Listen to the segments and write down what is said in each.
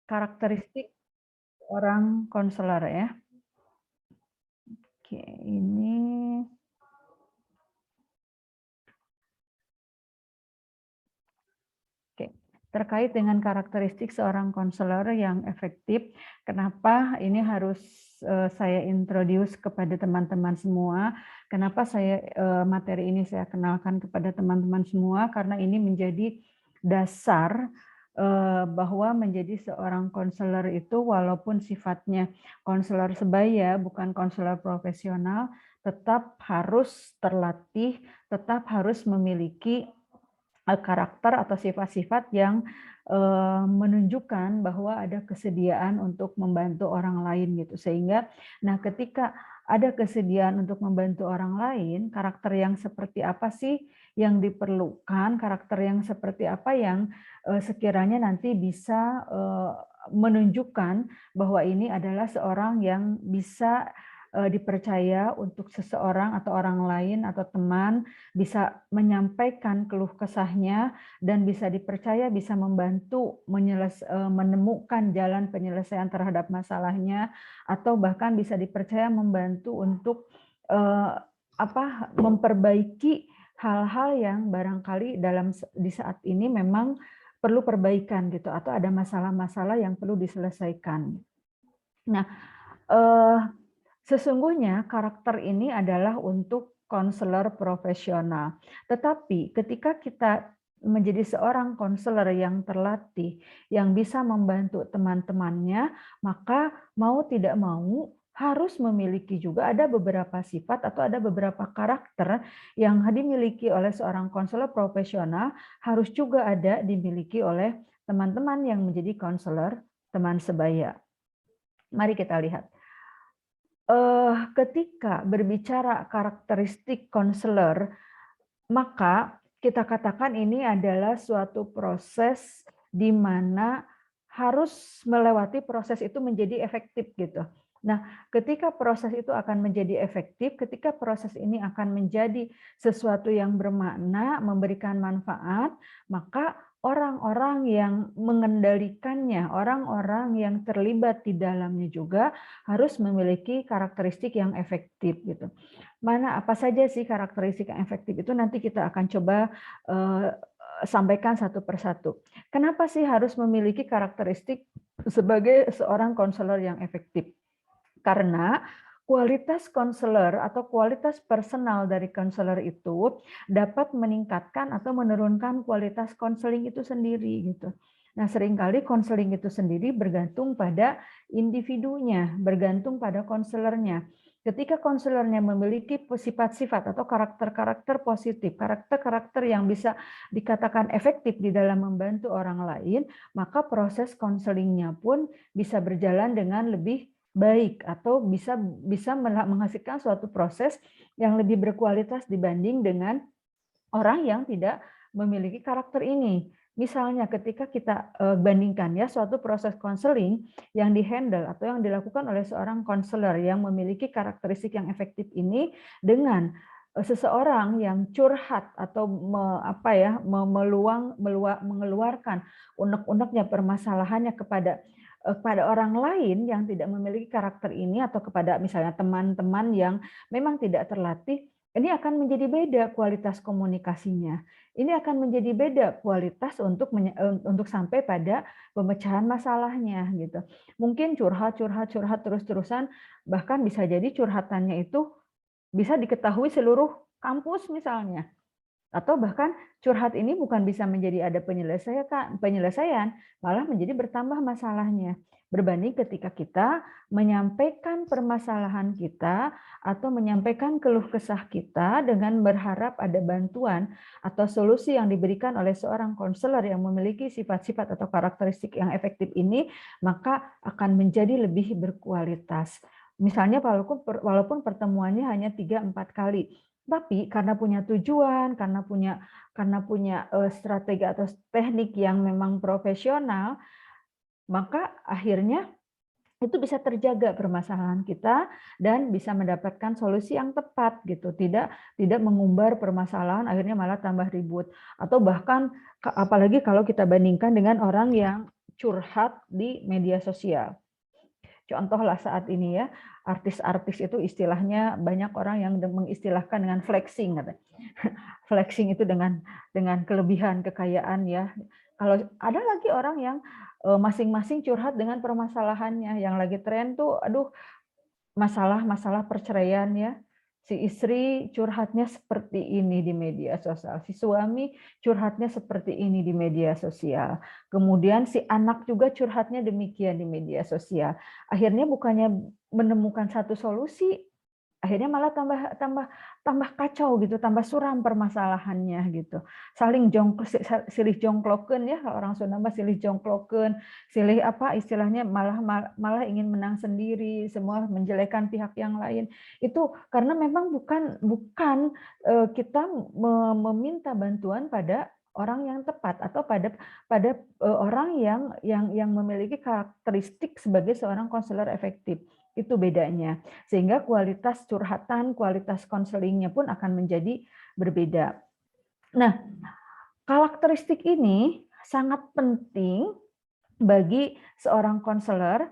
karakteristik orang konselor ya. Oke, ini oke, terkait dengan karakteristik seorang konselor yang efektif, kenapa ini harus saya introduce kepada teman-teman semua, kenapa materi ini saya kenalkan kepada teman-teman semua, karena ini menjadi dasar bahwa menjadi seorang konselor itu walaupun sifatnya konselor sebaya, bukan konselor profesional, tetap harus terlatih, tetap harus memiliki karakter atau sifat-sifat yang menunjukkan bahwa ada kesediaan untuk membantu orang lain gitu. Sehingga ketika ada kesediaan untuk membantu orang lain, karakter yang seperti apa sih yang diperlukan, karakter yang seperti apa yang sekiranya nanti bisa menunjukkan bahwa ini adalah seorang yang bisa dipercaya untuk seseorang atau orang lain atau teman, bisa menyampaikan keluh kesahnya dan bisa dipercaya bisa membantu menemukan jalan penyelesaian terhadap masalahnya, atau bahkan bisa dipercaya membantu untuk memperbaiki hal-hal yang barangkali di saat ini memang perlu perbaikan gitu, atau ada masalah-masalah yang perlu diselesaikan. Nah, sesungguhnya karakter ini adalah untuk konselor profesional. Tetapi ketika kita menjadi seorang konselor yang terlatih, yang bisa membantu teman-temannya, maka mau tidak mau harus memiliki juga ada beberapa sifat atau ada beberapa karakter yang dimiliki oleh seorang konselor profesional, harus juga ada dimiliki oleh teman-teman yang menjadi konselor teman sebaya. Mari kita lihat. Ketika berbicara karakteristik konselor, maka kita katakan ini adalah suatu proses di mana harus melewati proses itu menjadi efektif gitu. Nah, ketika proses itu akan menjadi efektif, ketika proses ini akan menjadi sesuatu yang bermakna, memberikan manfaat, maka orang-orang yang mengendalikannya, orang-orang yang terlibat di dalamnya juga harus memiliki karakteristik yang efektif gitu. Apa saja sih karakteristik yang efektif itu nanti kita akan coba sampaikan satu persatu. Kenapa sih harus memiliki karakteristik sebagai seorang konselor yang efektif? Karena kualitas konselor atau kualitas personal dari konselor itu dapat meningkatkan atau menurunkan kualitas konseling itu sendiri gitu. Nah, seringkali konseling itu sendiri bergantung pada individunya, bergantung pada konselornya. Ketika konselornya memiliki sifat-sifat atau karakter-karakter positif, karakter-karakter yang bisa dikatakan efektif di dalam membantu orang lain, maka proses konselingnya pun bisa berjalan dengan lebih baik atau bisa menghasilkan suatu proses yang lebih berkualitas dibanding dengan orang yang tidak memiliki karakter ini. Misalnya ketika kita bandingkan ya suatu proses konseling yang dihandle atau yang dilakukan oleh seorang konselor yang memiliki karakteristik yang efektif ini dengan seseorang yang curhat atau mengeluarkan unek-uneknya permasalahannya kepada orang lain yang tidak memiliki karakter ini, atau kepada misalnya teman-teman yang memang tidak terlatih, ini akan menjadi beda kualitas komunikasinya. Ini akan menjadi beda kualitas untuk sampai pada pemecahan masalahnya gitu. Mungkin curhat terus-terusan, bahkan bisa jadi curhatannya itu bisa diketahui seluruh kampus misalnya. Atau bahkan curhat ini bukan bisa menjadi ada penyelesaian, malah menjadi bertambah masalahnya. Berbanding ketika kita menyampaikan permasalahan kita atau menyampaikan keluh kesah kita dengan berharap ada bantuan atau solusi yang diberikan oleh seorang konselor yang memiliki sifat-sifat atau karakteristik yang efektif ini, maka akan menjadi lebih berkualitas. Misalnya walaupun pertemuannya hanya 3-4 kali, tapi karena punya tujuan, karena punya strategi atau teknik yang memang profesional, maka akhirnya itu bisa terjaga permasalahan kita dan bisa mendapatkan solusi yang tepat gitu. Tidak mengumbar permasalahan akhirnya malah tambah ribut. Atau bahkan apalagi kalau kita bandingkan dengan orang yang curhat di media sosial. Contohlah saat ini ya, artis-artis itu istilahnya banyak orang yang mengistilahkan dengan flexing katanya. Flexing itu dengan kelebihan kekayaan ya. Kalau ada lagi orang yang masing-masing curhat dengan permasalahannya. Yang lagi tren tuh aduh masalah-masalah perceraian ya. Si istri curhatnya seperti ini di media sosial, si suami curhatnya seperti ini di media sosial. Kemudian si anak juga curhatnya demikian di media sosial. Akhirnya bukannya menemukan satu solusi, akhirnya malah tambah kacau gitu, tambah suram permasalahannya gitu. Silih jongklokeun ya, kalau orang Sunda mah silih jongklokeun, silih apa istilahnya malah ingin menang sendiri, semua menjelekkan pihak yang lain. Itu karena memang bukan kita meminta bantuan pada orang yang tepat atau pada orang yang memiliki karakteristik sebagai seorang konselor efektif. Itu bedanya. Sehingga kualitas curhatan, kualitas konselingnya pun akan menjadi berbeda. Nah, karakteristik ini sangat penting bagi seorang konselor,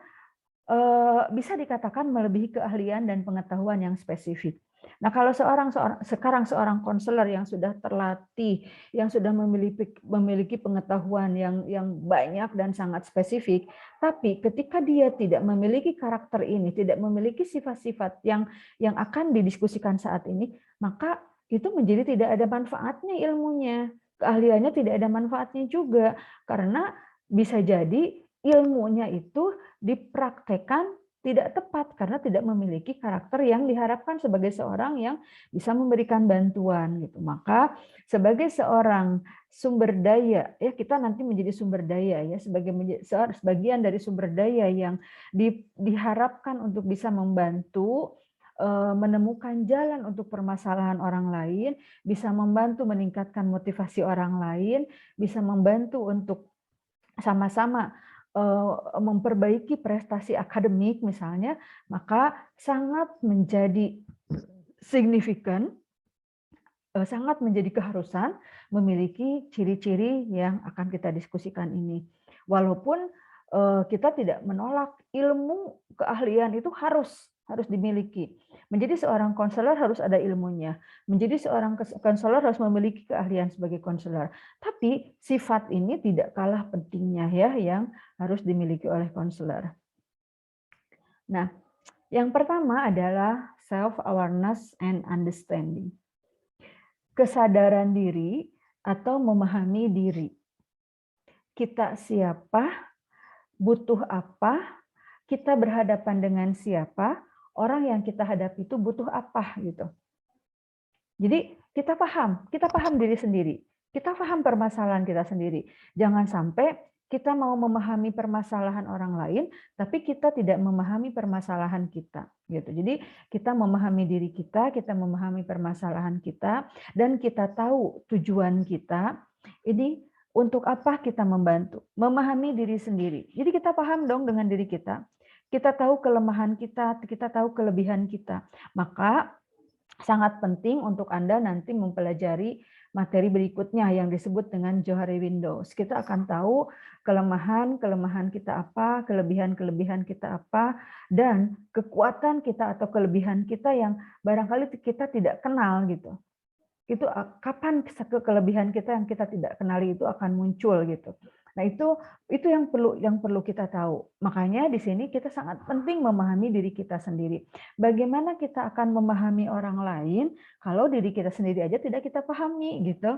bisa dikatakan melebihi keahlian dan pengetahuan yang spesifik. Nah, kalau sekarang seorang konselor yang sudah terlatih, yang sudah memiliki pengetahuan yang banyak dan sangat spesifik, tapi ketika dia tidak memiliki karakter ini, tidak memiliki sifat-sifat yang akan didiskusikan saat ini, maka itu menjadi tidak ada manfaatnya ilmunya. Keahliannya tidak ada manfaatnya juga, karena bisa jadi ilmunya itu dipraktekkan tidak tepat karena tidak memiliki karakter yang diharapkan sebagai seorang yang bisa memberikan bantuan gitu. Maka sebagai seorang sumber daya ya, kita nanti menjadi sumber daya ya, sebagian dari sumber daya yang diharapkan untuk bisa membantu menemukan jalan untuk permasalahan orang lain, bisa membantu meningkatkan motivasi orang lain, bisa membantu untuk sama-sama memperbaiki prestasi akademik misalnya, maka sangat menjadi signifikan, sangat menjadi keharusan memiliki ciri-ciri yang akan kita diskusikan ini. Walaupun kita tidak menolak ilmu keahlian itu harus dimiliki. Menjadi seorang konselor harus ada ilmunya. Menjadi seorang konselor harus memiliki keahlian sebagai konselor. Tapi sifat ini tidak kalah pentingnya ya yang harus dimiliki oleh konselor. Nah, yang pertama adalah self awareness and understanding. Kesadaran diri atau memahami diri. Kita siapa, butuh apa, kita berhadapan dengan siapa, orang yang kita hadapi itu butuh apa gitu. Jadi kita paham diri sendiri, kita paham permasalahan kita sendiri. Jangan sampai kita mau memahami permasalahan orang lain, tapi kita tidak memahami permasalahan kita. Gitu. Jadi kita memahami diri kita memahami permasalahan kita, dan kita tahu tujuan kita. Ini untuk apa kita membantu? Memahami diri sendiri. Jadi kita paham dong dengan diri kita. Kita tahu kelemahan kita tahu kelebihan kita. Maka sangat penting untuk Anda nanti mempelajari materi berikutnya yang disebut dengan Johari Windows. Kita akan tahu kelemahan kita apa, kelebihan kita apa, dan kekuatan kita atau kelebihan kita yang barangkali kita tidak kenal gitu. Itu kapan kelebihan kita yang kita tidak kenali itu akan muncul gitu. Nah, itu yang perlu kita tahu. Makanya di sini kita sangat penting memahami diri kita sendiri. Bagaimana kita akan memahami orang lain kalau diri kita sendiri aja tidak kita pahami gitu.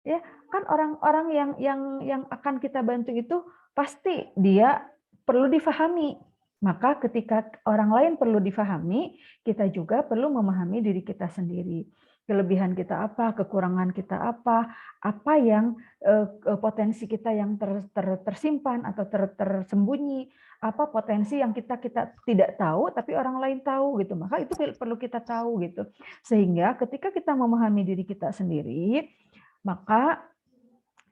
Ya, kan orang-orang yang akan kita bantu itu pasti dia perlu difahami. Maka ketika orang lain perlu difahami, kita juga perlu memahami diri kita sendiri. Kelebihan kita apa, kekurangan kita apa yang potensi kita yang tersimpan atau tersembunyi, apa potensi yang kita tidak tahu tapi orang lain tahu gitu. Maka itu perlu kita tahu gitu. Sehingga ketika kita memahami diri kita sendiri, maka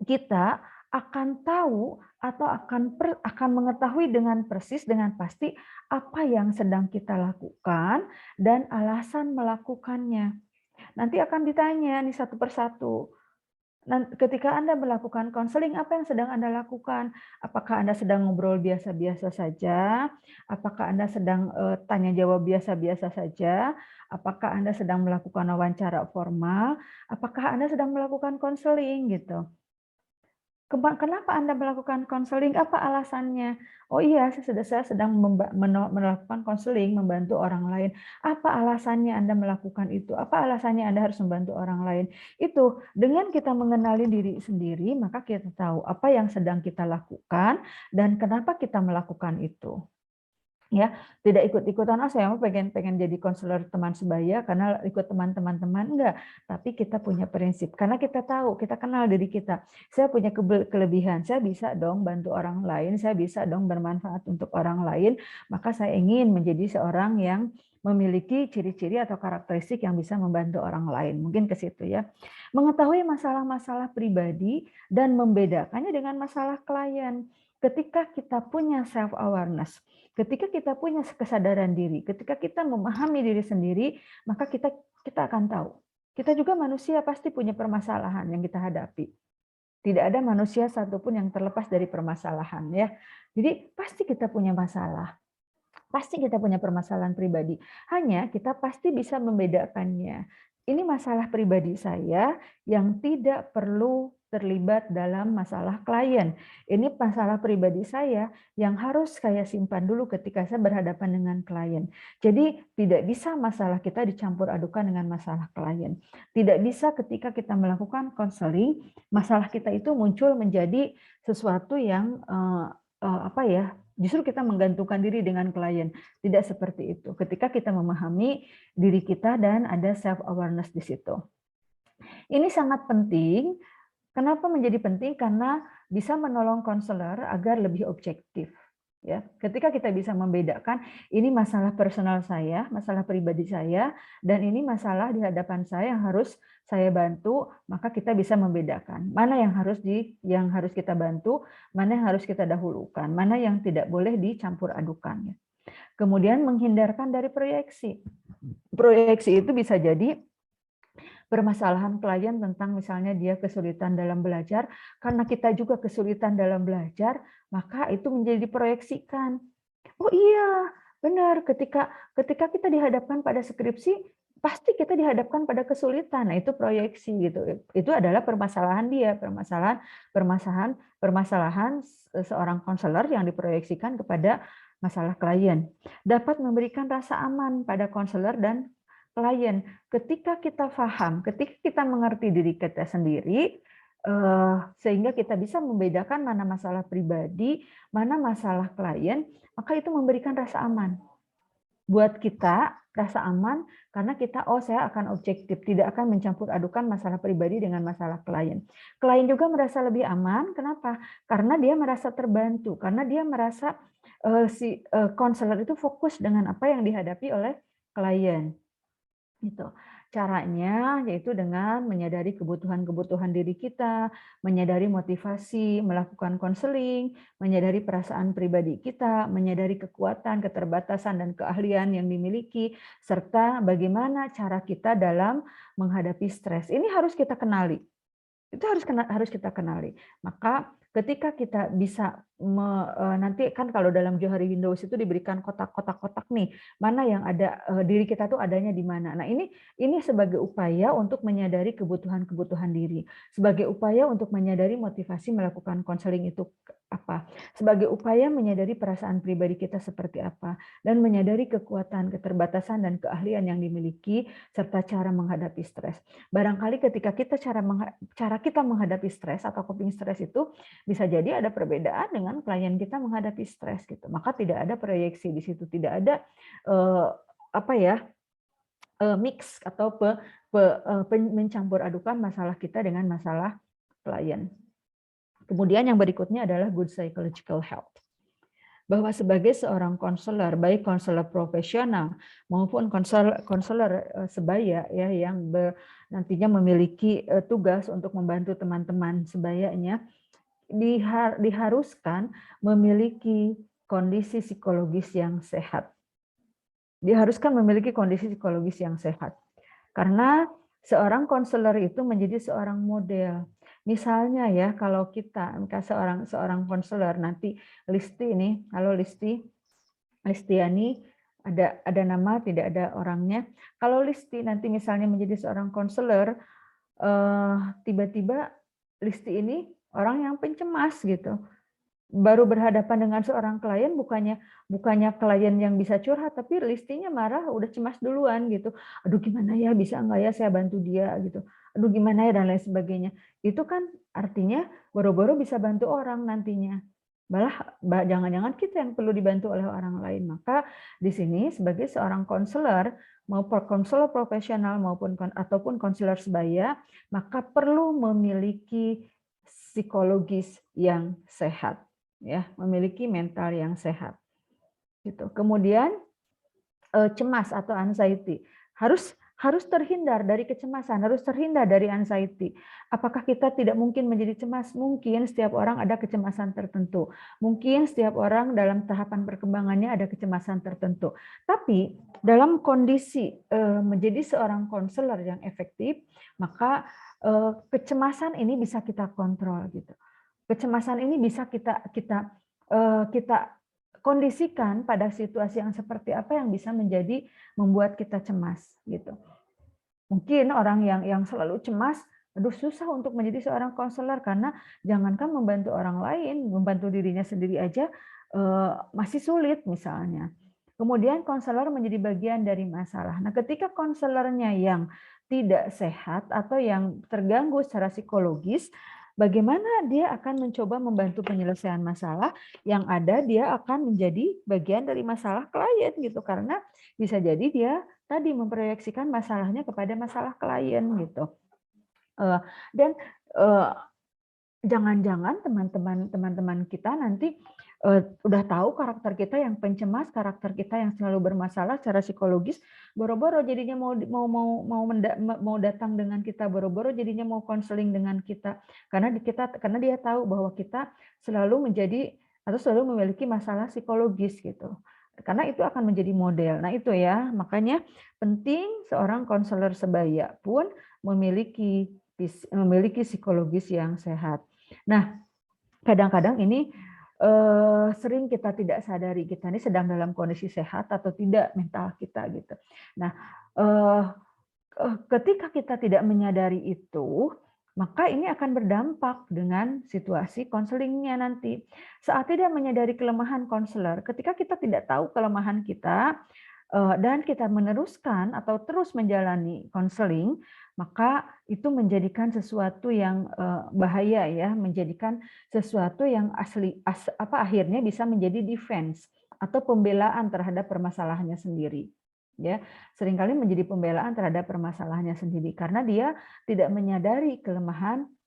kita akan tahu atau akan mengetahui dengan persis, dengan pasti apa yang sedang kita lakukan dan alasan melakukannya. Nanti akan ditanya nih satu persatu. Ketika Anda melakukan konseling, apa yang sedang Anda lakukan? Apakah Anda sedang ngobrol biasa-biasa saja? Apakah Anda sedang tanya jawab biasa-biasa saja? Apakah Anda sedang melakukan wawancara formal? Apakah Anda sedang melakukan konseling gitu? Kenapa Anda melakukan konseling? Apa alasannya? Oh iya, saya sedang melakukan konseling, membantu orang lain. Apa alasannya Anda melakukan itu? Apa alasannya Anda harus membantu orang lain? Itu dengan kita mengenali diri sendiri, maka kita tahu apa yang sedang kita lakukan dan kenapa kita melakukan itu. Ya, tidak ikut-ikutan, saya mau pengen jadi konselor teman sebaya karena ikut teman-teman, enggak. Tapi kita punya prinsip, karena kita tahu, kita kenal diri kita. Saya punya kelebihan, saya bisa dong bantu orang lain, saya bisa dong bermanfaat untuk orang lain, maka saya ingin menjadi seorang yang memiliki ciri-ciri atau karakteristik yang bisa membantu orang lain. Mungkin ke situ ya. Mengetahui masalah-masalah pribadi dan membedakannya dengan masalah klien. Ketika kita punya self-awareness, ketika kita punya kesadaran diri, ketika kita memahami diri sendiri, maka kita akan tahu. Kita juga manusia pasti punya permasalahan yang kita hadapi. Tidak ada manusia satupun yang terlepas dari permasalahan ya. Jadi pasti kita punya masalah. Pasti kita punya permasalahan pribadi. Hanya kita pasti bisa membedakannya. Ini masalah pribadi saya yang tidak perlu terlibat dalam masalah klien. Ini masalah pribadi saya yang harus saya simpan dulu ketika saya berhadapan dengan klien. Jadi tidak bisa masalah kita dicampur adukan dengan masalah klien. Tidak bisa ketika kita melakukan konseling, masalah kita itu muncul menjadi sesuatu yang justru kita menggantungkan diri dengan klien. Tidak seperti itu. Ketika kita memahami diri kita dan ada self-awareness di situ. Ini sangat penting. Kenapa menjadi penting? Karena bisa menolong konselor agar lebih objektif. Ya, ketika kita bisa membedakan ini masalah personal saya, masalah pribadi saya, dan ini masalah di hadapan saya yang harus saya bantu, maka kita bisa membedakan mana yang harus kita bantu, mana yang harus kita dahulukan, mana yang tidak boleh dicampur adukan. Kemudian menghindarkan dari proyeksi. Proyeksi itu bisa jadi permasalahan klien tentang misalnya dia kesulitan dalam belajar, karena kita juga kesulitan dalam belajar, maka itu menjadi diproyeksikan. Oh iya, benar. Ketika kita dihadapkan pada skripsi, pasti kita dihadapkan pada kesulitan. Nah, itu proyeksi gitu. Itu adalah permasalahan dia, permasalahan seorang konselor yang diproyeksikan kepada masalah klien. Dapat memberikan rasa aman pada konselor dan klien. Ketika kita paham, ketika kita mengerti diri kita sendiri, sehingga kita bisa membedakan mana masalah pribadi, mana masalah klien, maka itu memberikan rasa aman. Buat kita, rasa aman karena kita, saya akan objektif, tidak akan mencampur adukan masalah pribadi dengan masalah klien. Klien juga merasa lebih aman, kenapa? Karena dia merasa terbantu, karena dia merasa si konselor itu fokus dengan apa yang dihadapi oleh klien. Gitu. Caranya yaitu dengan menyadari kebutuhan-kebutuhan diri kita, menyadari motivasi, melakukan konseling, menyadari perasaan pribadi kita, menyadari kekuatan, keterbatasan, dan keahlian yang dimiliki, serta bagaimana cara kita dalam menghadapi stres. Ini harus kita kenali. Itu harus kita kenali. Maka ketika kita bisa nanti kan kalau dalam Johari Windows itu diberikan kotak-kotak nih, mana yang ada diri kita tuh adanya di mana. Nah, ini sebagai upaya untuk menyadari kebutuhan-kebutuhan diri, sebagai upaya untuk menyadari motivasi melakukan konseling itu apa, sebagai upaya menyadari perasaan pribadi kita seperti apa, dan menyadari kekuatan, keterbatasan, dan keahlian yang dimiliki serta cara menghadapi stres. Barangkali ketika kita cara kita menghadapi stres atau coping stres itu bisa jadi ada perbedaan dengan klien kita menghadapi stres gitu. Maka tidak ada proyeksi di situ, tidak ada mix atau mencampur adukan masalah kita dengan masalah klien. Kemudian yang berikutnya adalah good psychological health. Bahwa sebagai seorang konselor, baik konselor profesional maupun konselor sebaya ya yang nantinya memiliki tugas untuk membantu teman-teman sebayanya, diharuskan memiliki kondisi psikologis yang sehat. Diharuskan memiliki kondisi psikologis yang sehat. Karena seorang konselor itu menjadi seorang model. Misalnya ya, kalau kita seorang seorang konselor nanti Listi ini, halo Listi, Listiani, ada nama tidak ada orangnya. Kalau Listi nanti misalnya menjadi seorang konselor, tiba-tiba Listi ini orang yang pencemas gitu. Baru berhadapan dengan seorang klien, bukannya bukannya klien yang bisa curhat, tapi Listinya marah, udah cemas duluan gitu. Aduh gimana ya, bisa nggak ya saya bantu dia gitu. Aduh gimana ya dan lain sebagainya. Itu kan artinya boro-boro bisa bantu orang nantinya. Malah jangan-jangan kita yang perlu dibantu oleh orang lain. Maka di sini sebagai seorang konselor, mau konselor profesional maupun ataupun konselor sebaya, maka perlu memiliki psikologis yang sehat, ya, memiliki mental yang sehat. Gitu. Kemudian cemas atau anxiety harus terhindar dari kecemasan, harus terhindar dari anxiety. Apakah kita tidak mungkin menjadi cemas? Mungkin, setiap orang ada kecemasan tertentu. Mungkin setiap orang dalam tahapan perkembangannya ada kecemasan tertentu. Tapi dalam kondisi menjadi seorang konselor yang efektif, maka kecemasan ini bisa kita kontrol gitu. Kecemasan ini bisa kita kondisikan pada situasi yang seperti apa yang bisa membuat kita cemas gitu. Mungkin orang yang selalu cemas, aduh susah untuk menjadi seorang konselor karena jangankan membantu orang lain, membantu dirinya sendiri aja masih sulit misalnya. Kemudian konselor menjadi bagian dari masalah. Nah, ketika konselornya yang tidak sehat atau yang terganggu secara psikologis, bagaimana dia akan mencoba membantu penyelesaian masalah yang ada, dia akan menjadi bagian dari masalah klien gitu, karena bisa jadi dia tadi memproyeksikan masalahnya kepada masalah klien gitu. Dan jangan-jangan teman-teman kita nanti udah tahu karakter kita yang pencemas, karakter kita yang selalu bermasalah secara psikologis, boro-boro jadinya mau datang dengan kita, boro-boro jadinya mau konseling dengan kita, karena dia tahu bahwa kita selalu menjadi atau selalu memiliki masalah psikologis gitu. Karena itu akan menjadi model. Nah itu ya, makanya penting seorang konselor sebaya pun memiliki psikologis yang sehat. Nah, kadang-kadang ini sering kita tidak sadari kita ini sedang dalam kondisi sehat atau tidak mental kita gitu. Nah, ketika kita tidak menyadari itu, maka ini akan berdampak dengan situasi konselingnya nanti. Saat tidak menyadari kelemahan konselor, ketika kita tidak tahu kelemahan kita dan kita meneruskan atau terus menjalani konseling, maka itu menjadikan sesuatu yang bahaya ya, menjadikan sesuatu yang akhirnya bisa menjadi defense atau pembelaan terhadap permasalahannya sendiri. Ya, seringkali menjadi pembelaan terhadap permasalahannya sendiri karena dia tidak menyadari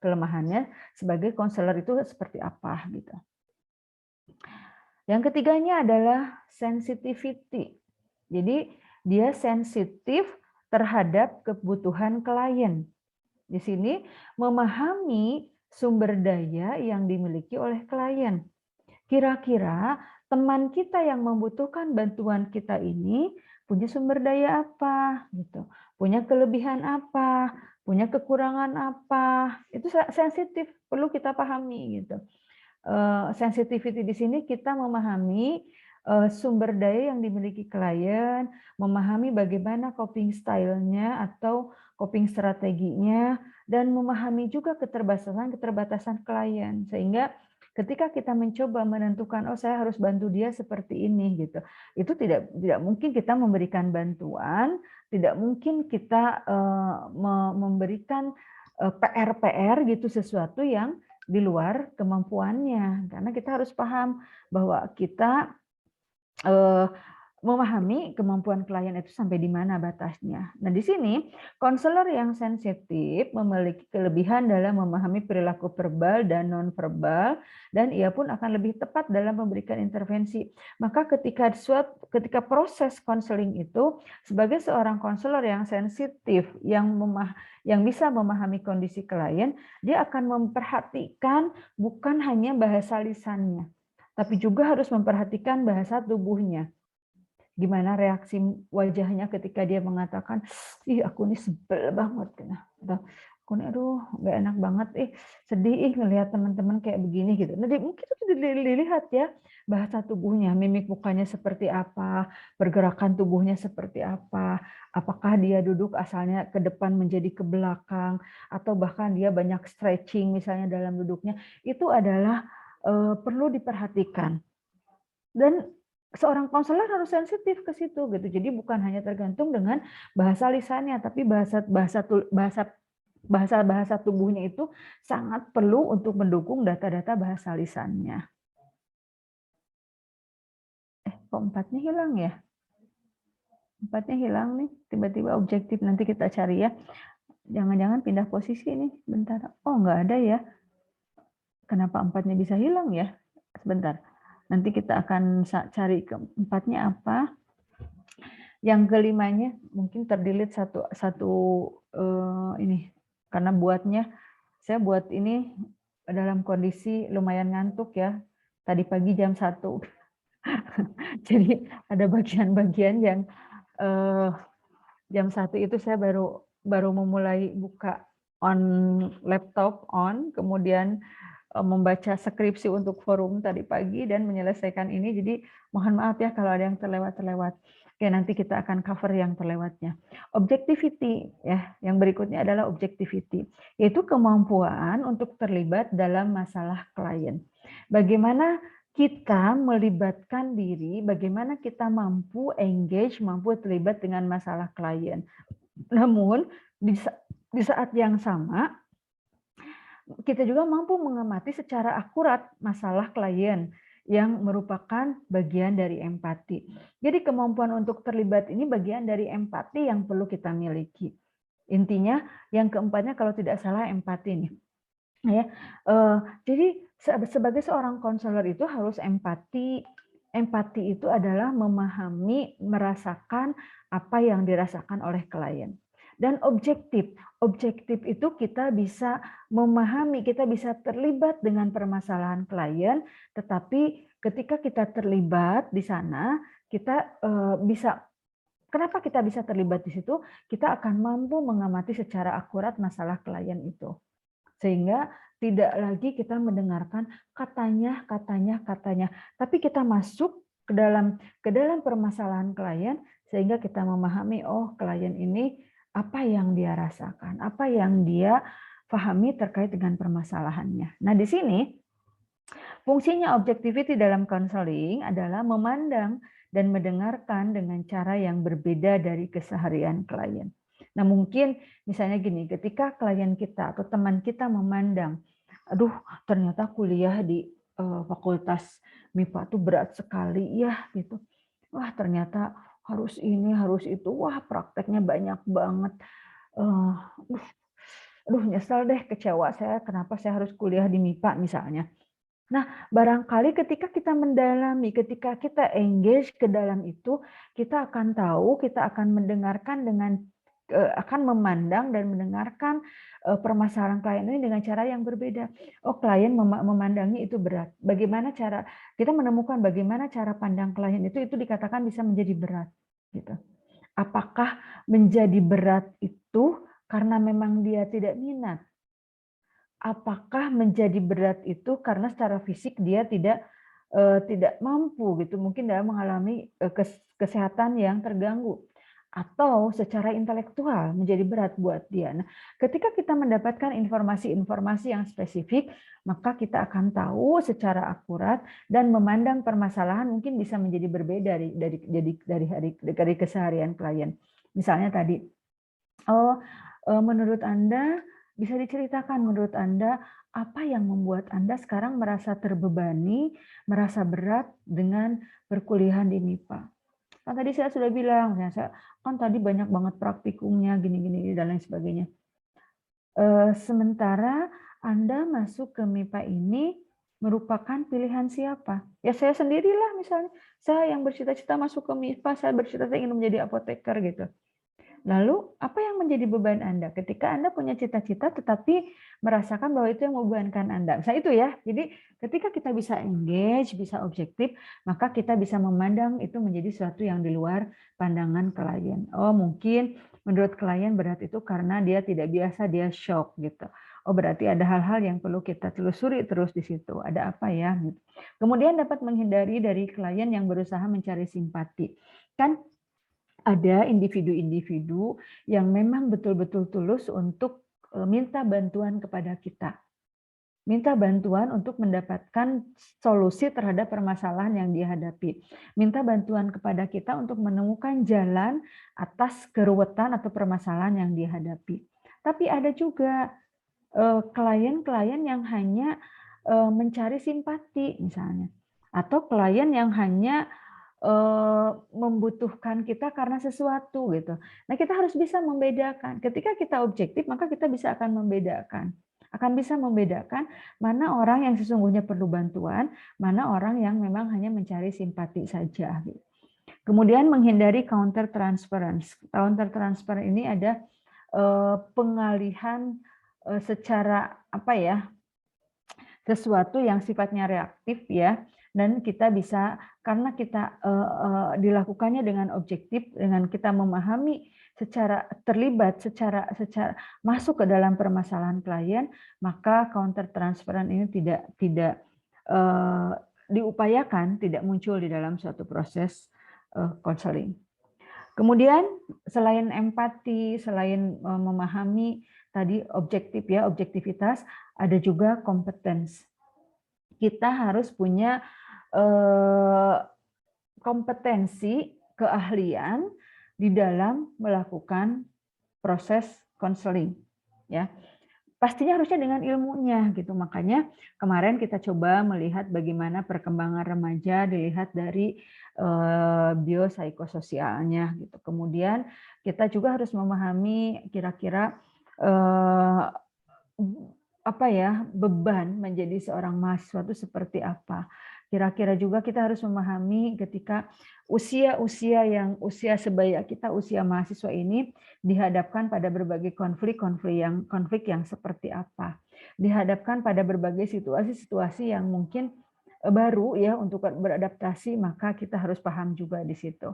kelemahannya sebagai konselor itu seperti apa gitu. Yang ketiganya adalah sensitivity. Jadi dia sensitif terhadap kebutuhan klien. Di sini memahami sumber daya yang dimiliki oleh klien. Kira-kira teman kita yang membutuhkan bantuan kita ini punya sumber daya apa gitu. Punya kelebihan apa, punya kekurangan apa. Itu sensitif, perlu kita pahami gitu. Sensitivity di sini kita memahami sumber daya yang dimiliki klien, memahami bagaimana coping style-nya atau coping strateginya, dan memahami juga keterbatasan klien. Sehingga ketika kita mencoba menentukan, oh saya harus bantu dia seperti ini gitu, itu tidak mungkin kita memberikan bantuan, tidak mungkin kita memberikan PR gitu, sesuatu yang di luar kemampuannya, karena kita harus paham bahwa kita memahami kemampuan klien itu sampai di mana batasnya. Nah, di sini konselor yang sensitif memiliki kelebihan dalam memahami perilaku verbal dan nonverbal, dan ia pun akan lebih tepat dalam memberikan intervensi. Maka ketika proses konseling itu, sebagai seorang konselor yang sensitif, yang bisa memahami kondisi klien, dia akan memperhatikan bukan hanya bahasa lisannya, tapi juga harus memperhatikan bahasa tubuhnya. Gimana reaksi wajahnya ketika dia mengatakan, ih aku ini sebel banget, atau aku nih aduh nggak enak banget, sedih ngelihat teman-teman kayak begini gitu. Nah, mungkin itu dilihat ya, bahasa tubuhnya, mimik mukanya seperti apa, pergerakan tubuhnya seperti apa, apakah dia duduk asalnya ke depan menjadi ke belakang, atau bahkan dia banyak stretching misalnya dalam duduknya, itu adalah perlu diperhatikan. Dan seorang konselor harus sensitif ke situ gitu. Jadi bukan hanya tergantung dengan bahasa lisannya, tapi bahasa tubuhnya itu sangat perlu untuk mendukung data-data bahasa lisannya. Kok empatnya hilang ya? Empatnya hilang nih, tiba-tiba objektif. Nanti kita cari ya. Jangan-jangan pindah posisi nih, bentar. Oh, nggak ada ya. Kenapa empatnya bisa hilang ya? Sebentar. Nanti kita akan cari keempatnya apa. Yang kelimanya mungkin terdelete satu ini karena saya buat ini dalam kondisi lumayan ngantuk ya. Tadi pagi jam 1. Jadi ada bagian-bagian yang jam 1 itu saya baru memulai buka laptop kemudian membaca skripsi untuk forum tadi pagi dan menyelesaikan ini. Jadi mohon maaf ya kalau ada yang terlewat-terlewat. Oke, nanti kita akan cover yang terlewatnya. Objectivity ya, yang berikutnya adalah objectivity, yaitu kemampuan untuk terlibat dalam masalah klien. Bagaimana kita melibatkan diri, bagaimana kita mampu engage, mampu terlibat dengan masalah klien. Namun di saat yang sama kita juga mampu mengamati secara akurat masalah klien yang merupakan bagian dari empati. Jadi kemampuan untuk terlibat ini bagian dari empati yang perlu kita miliki. Intinya yang keempatnya kalau tidak salah empati nih. Ya, jadi sebagai seorang konselor itu harus empati. Empati itu adalah memahami, merasakan apa yang dirasakan oleh klien. Dan objektif. Objektif itu kita bisa memahami, kita bisa terlibat dengan permasalahan klien, tetapi ketika kita terlibat di sana, kita bisa. Kenapa kita bisa terlibat di situ? Kita akan mampu mengamati secara akurat masalah klien itu. Sehingga tidak lagi kita mendengarkan katanya, tapi kita masuk ke dalam permasalahan klien sehingga kita memahami, oh klien ini apa yang dia rasakan, apa yang dia pahami terkait dengan permasalahannya. Nah, di sini fungsinya objectivity dalam counseling adalah memandang dan mendengarkan dengan cara yang berbeda dari keseharian klien. Nah, mungkin misalnya gini, ketika klien kita atau teman kita memandang, aduh ternyata kuliah di fakultas MIPA itu berat sekali ya gitu. Wah, ternyata harus ini, harus itu. Wah, prakteknya banyak banget. Aduh, nyesel deh, kecewa saya kenapa saya harus kuliah di MIPA misalnya. Nah, barangkali ketika kita mendalami, ketika kita engage ke dalam itu, kita akan tahu, kita akan mendengarkan akan memandang dan mendengarkan permasalahan klien ini dengan cara yang berbeda. Oh, klien memandangnya itu berat. Bagaimana cara kita menemukan bagaimana cara pandang klien itu dikatakan bisa menjadi berat, gitu. Apakah menjadi berat itu karena memang dia tidak minat? Apakah menjadi berat itu karena secara fisik dia tidak mampu gitu, mungkin dia mengalami kesehatan yang terganggu, atau secara intelektual menjadi berat buat dia. Nah, ketika kita mendapatkan informasi-informasi yang spesifik, maka kita akan tahu secara akurat dan memandang permasalahan mungkin bisa menjadi berbeda dari keseharian klien. Misalnya tadi, menurut Anda bisa diceritakan menurut Anda apa yang membuat Anda sekarang merasa terbebani, merasa berat dengan perkuliahan di MIPA. Kan tadi saya sudah bilang, kan tadi banyak banget praktikumnya, gini-gini dan lain sebagainya. Sementara Anda masuk ke MIPA ini merupakan pilihan siapa? Ya saya sendirilah misalnya. Saya yang bercita-cita masuk ke MIPA, saya bercita-cita ingin menjadi apoteker gitu. Lalu apa yang menjadi beban Anda ketika Anda punya cita-cita tetapi merasakan bahwa itu yang membebankan Anda? Misalnya itu ya. Jadi ketika kita bisa engage, bisa objektif, maka kita bisa memandang itu menjadi sesuatu yang di luar pandangan klien. Oh, mungkin menurut klien berat itu karena dia tidak biasa, dia shock gitu. Oh, berarti ada hal-hal yang perlu kita telusuri terus di situ. Ada apa ya? Gitu. Kemudian dapat menghindari dari klien yang berusaha mencari simpati. Kan ada individu-individu yang memang betul-betul tulus untuk minta bantuan kepada kita. Minta bantuan untuk mendapatkan solusi terhadap permasalahan yang dihadapi. Minta bantuan kepada kita untuk menemukan jalan atas keruwetan atau permasalahan yang dihadapi. Tapi ada juga klien-klien yang hanya mencari simpati misalnya. Atau klien yang hanya membutuhkan kita karena sesuatu gitu. Nah, kita harus bisa membedakan. Ketika kita objektif, maka kita akan bisa membedakan mana orang yang sesungguhnya perlu bantuan, mana orang yang memang hanya mencari simpati saja. Gitu. Kemudian menghindari counter transference. Counter transfer ini ada pengalihan secara apa ya? Sesuatu yang sifatnya reaktif ya, dan kita bisa karena kita dilakukannya dengan objektif, dengan kita memahami secara terlibat, secara masuk ke dalam permasalahan klien, maka counter transferan ini tidak diupayakan, tidak muncul di dalam suatu proses konseling. Kemudian selain empati, selain memahami tadi objektif ya, objektivitas, ada juga kompetens. Kita harus punya kompetensi, keahlian di dalam melakukan proses konseling, ya. Pastinya harusnya dengan ilmunya gitu. Makanya kemarin kita coba melihat bagaimana perkembangan remaja dilihat dari biopsikososialnya gitu. Kemudian kita juga harus memahami kira-kira apa ya, beban menjadi seorang mahasiswa itu seperti apa. Kira-kira juga kita harus memahami ketika usia-usia yang usia sebaya kita, usia mahasiswa ini dihadapkan pada berbagai konflik yang seperti apa. Dihadapkan pada berbagai situasi-situasi yang mungkin baru ya untuk beradaptasi, maka kita harus paham juga di situ.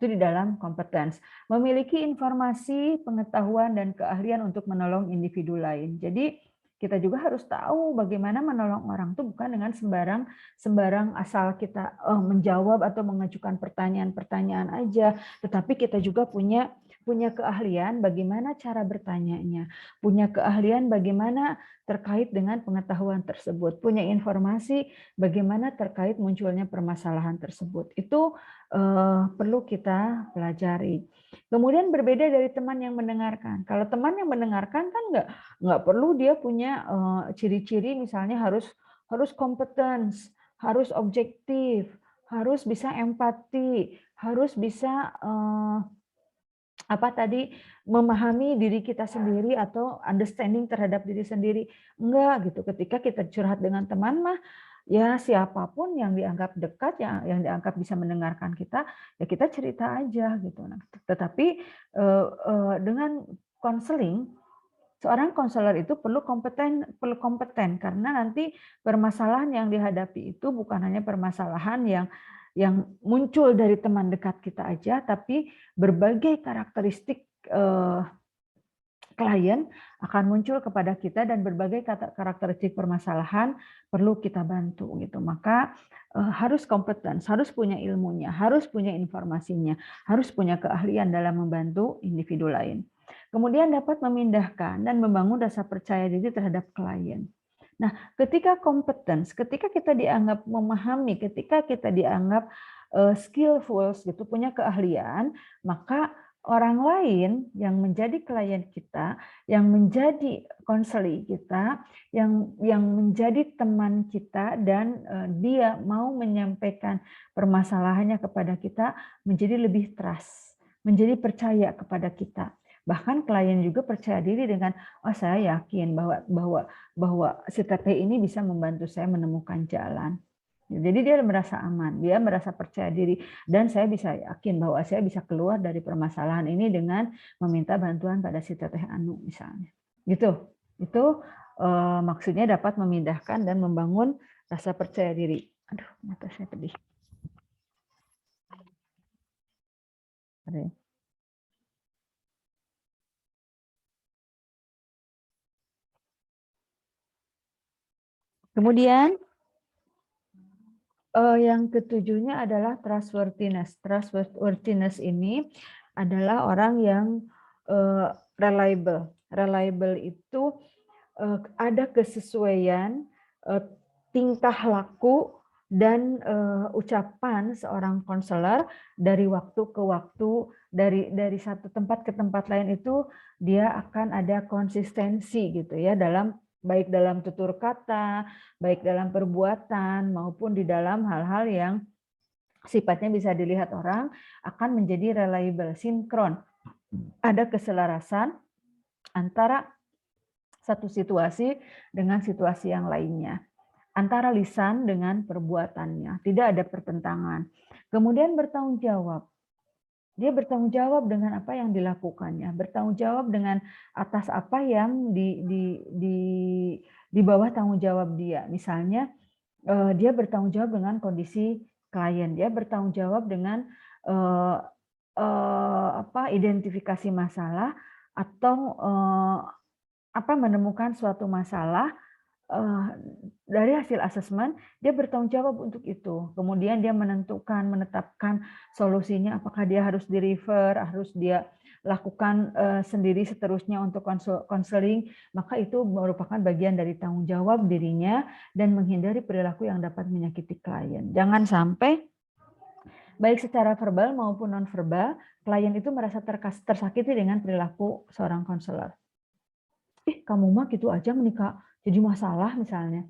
Itu di dalam kompetens. Memiliki informasi, pengetahuan, dan keahlian untuk menolong individu lain. Jadi kita juga harus tahu bagaimana menolong orang itu bukan dengan sembarang asal kita menjawab atau mengajukan pertanyaan-pertanyaan aja, tetapi kita juga punya keahlian bagaimana cara bertanyanya, punya keahlian bagaimana terkait dengan pengetahuan tersebut, punya informasi bagaimana terkait munculnya permasalahan tersebut. Itu perlu kita pelajari. Kemudian berbeda dari teman yang mendengarkan. Kalau teman yang mendengarkan kan nggak perlu dia punya ciri-ciri misalnya harus kompetens, harus objektif, harus bisa empati, harus bisa memahami diri kita sendiri atau understanding terhadap diri sendiri. Enggak gitu. Ketika kita curhat dengan teman mah ya siapapun yang dianggap dekat, yang dianggap bisa mendengarkan kita, ya kita cerita aja gitu. Nah, tetapi dengan konseling, seorang konselor itu perlu kompeten karena nanti permasalahan yang dihadapi itu bukan hanya permasalahan yang muncul dari teman dekat kita aja, tapi berbagai karakteristik klien akan muncul kepada kita dan berbagai karakteristik permasalahan perlu kita bantu gitu. Maka harus kompeten, harus punya ilmunya, harus punya informasinya, harus punya keahlian dalam membantu individu lain. Kemudian dapat memindahkan dan membangun rasa percaya diri terhadap klien. Nah, ketika kompetens, ketika kita dianggap memahami, ketika kita dianggap skillful gitu, punya keahlian, maka orang lain yang menjadi klien kita, yang menjadi konseli kita, yang menjadi teman kita dan dia mau menyampaikan permasalahannya kepada kita menjadi lebih trust, menjadi percaya kepada kita. Bahkan klien juga percaya diri dengan oh saya yakin bahwa si teteh ini bisa membantu saya menemukan jalan. Jadi dia merasa aman, dia merasa percaya diri, dan saya bisa yakin bahwa saya bisa keluar dari permasalahan ini dengan meminta bantuan pada si Teteh Anu misalnya. Gitu. Itu maksudnya dapat memindahkan dan membangun rasa percaya diri. Aduh, mata saya pedih. Kemudian yang ketujuhnya adalah trustworthiness. Trustworthiness ini adalah orang yang reliable. Reliable itu ada kesesuaian tingkah laku dan ucapan seorang konselor dari waktu ke waktu, dari satu tempat ke tempat lain itu dia akan ada konsistensi gitu ya, baik dalam tutur kata, baik dalam perbuatan maupun di dalam hal-hal yang sifatnya bisa dilihat orang, akan menjadi reliable, sinkron. Ada keselarasan antara satu situasi dengan situasi yang lainnya, antara lisan dengan perbuatannya, tidak ada pertentangan. Kemudian bertanggung jawab. Dia bertanggung jawab dengan apa yang dilakukannya, bertanggung jawab dengan atas apa yang di bawah tanggung jawab dia. Misalnya dia bertanggung jawab dengan kondisi klien, dia bertanggung jawab dengan identifikasi masalah atau menemukan suatu masalah dari hasil asesmen, dia bertanggung jawab untuk itu. Kemudian dia menetapkan solusinya, apakah dia harus di-refer, harus dia lakukan sendiri seterusnya untuk konseling, maka itu merupakan bagian dari tanggung jawab dirinya dan menghindari perilaku yang dapat menyakiti klien. Jangan sampai baik secara verbal maupun non-verbal, klien itu merasa tersakiti dengan perilaku seorang konselor. Kamu mah gitu aja menikah jadi masalah misalnya.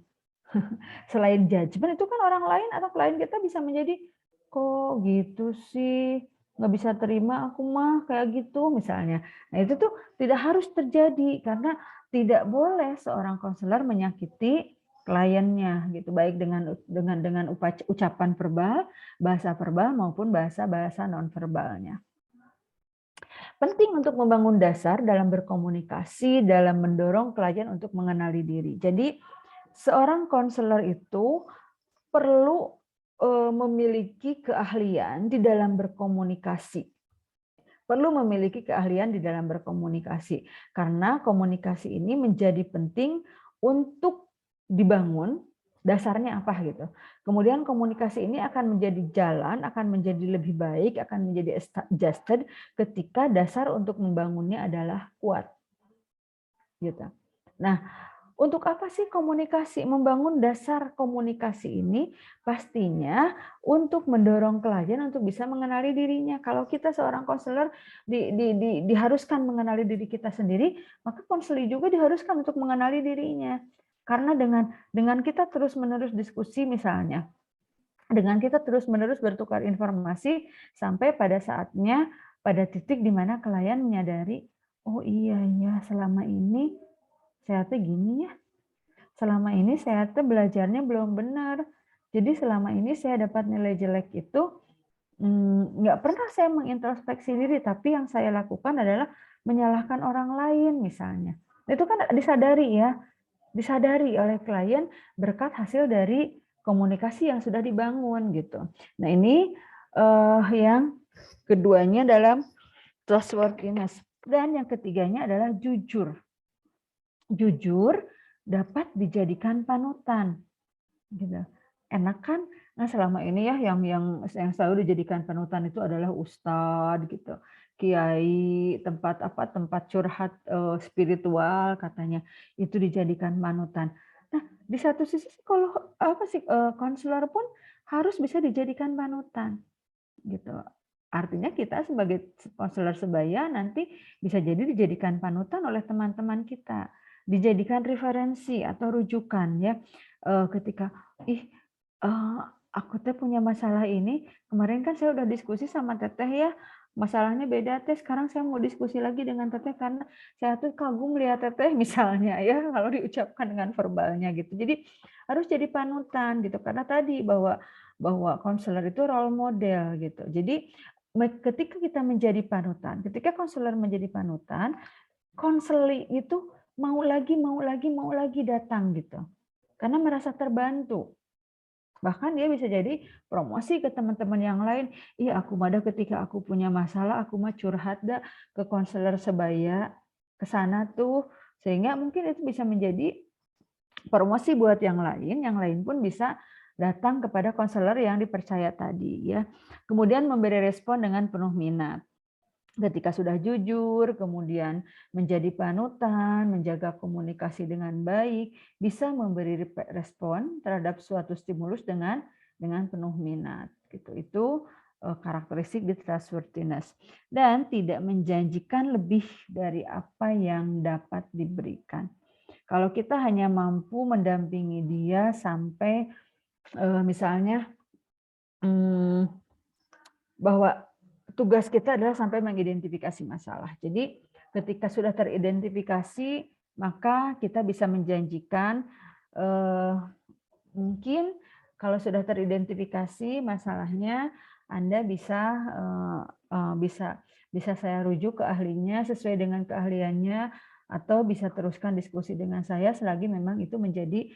Selain judgement itu kan orang lain atau klien kita bisa menjadi, kok gitu sih, nggak bisa terima aku mah kayak gitu misalnya. Nah itu tuh tidak harus terjadi karena tidak boleh seorang konselor menyakiti kliennya gitu, baik dengan ucapan verbal, bahasa verbal maupun bahasa non-verbalnya. Penting untuk membangun dasar dalam berkomunikasi, dalam mendorong klien untuk mengenali diri. Jadi seorang konselor itu perlu memiliki keahlian di dalam berkomunikasi. Perlu memiliki keahlian di dalam berkomunikasi. Karena komunikasi ini menjadi penting untuk dibangun, dasarnya apa gitu. Kemudian komunikasi ini akan menjadi jalan, akan menjadi lebih baik, akan menjadi adjusted ketika dasar untuk membangunnya adalah kuat. Gitu. Nah, untuk apa sih komunikasi? Membangun dasar komunikasi ini pastinya untuk mendorong klien untuk bisa mengenali dirinya. Kalau kita seorang konselor diharuskan mengenali diri kita sendiri, maka konselor juga diharuskan untuk mengenali dirinya. Karena dengan kita terus-menerus diskusi misalnya, dengan kita terus-menerus bertukar informasi sampai pada saatnya, pada titik di mana klien menyadari, oh iya ya selama ini saya tuh gini ya. Selama ini saya tuh belajarnya belum benar. Jadi selama ini saya dapat nilai jelek itu nggak pernah saya mengintrospeksi diri, tapi yang saya lakukan adalah menyalahkan orang lain misalnya. Itu kan disadari ya, disadari oleh klien berkat hasil dari komunikasi yang sudah dibangun gitu. Nah ini yang keduanya dalam trustworthiness, dan yang ketiganya adalah jujur. Jujur dapat dijadikan panutan. Gitu. Enak kan? Nah, selama ini ya yang selalu dijadikan panutan itu adalah ustadz gitu. Kiai, tempat curhat spiritual katanya itu dijadikan panutan. Nah, di satu sisi kalau konselor pun harus bisa dijadikan panutan. Gitu. Artinya kita sebagai konselor sebaya nanti bisa jadi dijadikan panutan oleh teman-teman kita, dijadikan referensi atau rujukan ya ketika aku teh punya masalah ini, kemarin kan saya udah diskusi sama Teteh ya, masalahnya beda Teh, sekarang saya mau diskusi lagi dengan Teteh karena saya tuh kagum lihat Teteh misalnya ya, kalau diucapkan dengan verbalnya gitu. Jadi harus jadi panutan gitu, karena tadi bahwa bahwa konselor itu role model gitu. Jadi ketika kita menjadi panutan, ketika konselor menjadi panutan, konseling itu mau lagi datang gitu. Karena merasa terbantu. Bahkan dia bisa jadi promosi ke teman-teman yang lain, "Ih, aku mah dah ketika aku punya masalah, aku mah curhat dah ke konselor sebaya, ke sana tuh." Sehingga mungkin itu bisa menjadi promosi buat yang lain pun bisa datang kepada konselor yang dipercaya tadi ya. Kemudian memberi respon dengan penuh minat. Ketika sudah jujur, kemudian menjadi panutan, menjaga komunikasi dengan baik, bisa memberi respon terhadap suatu stimulus dengan penuh minat. Gitu. Itu karakteristik di trustworthiness. Dan tidak menjanjikan lebih dari apa yang dapat diberikan. Kalau kita hanya mampu mendampingi dia sampai misalnya bahwa tugas kita adalah sampai mengidentifikasi masalah. Jadi ketika sudah teridentifikasi, maka kita bisa menjanjikan mungkin kalau sudah teridentifikasi masalahnya, Anda bisa saya rujuk ke ahlinya sesuai dengan keahliannya, atau bisa teruskan diskusi dengan saya selagi memang itu menjadi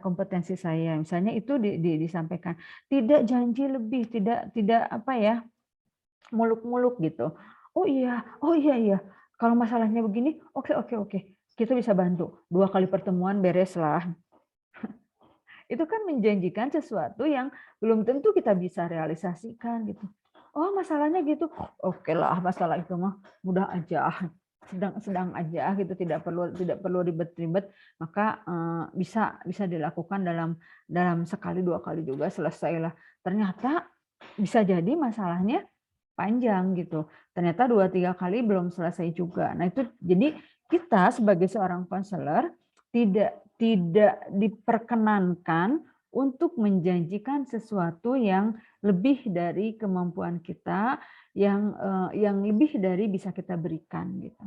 kompetensi saya. Misalnya itu disampaikan. Tidak janji lebih, tidak apa ya, muluk-muluk gitu. Oh iya iya, kalau masalahnya begini, oke oke oke, kita bisa bantu. 2 kali pertemuan bereslah. Itu kan menjanjikan sesuatu yang belum tentu kita bisa realisasikan gitu. Oh, masalahnya gitu. Oke lah, masalah itu mah mudah aja, sedang aja gitu, tidak perlu ribet-ribet, maka bisa dilakukan dalam sekali 2 kali juga selesailah. Ternyata bisa jadi masalahnya panjang gitu. Ternyata 2, 3 kali belum selesai juga. Nah, itu jadi kita sebagai seorang konselor tidak diperkenankan untuk menjanjikan sesuatu yang lebih dari kemampuan kita, yang lebih dari bisa kita berikan gitu.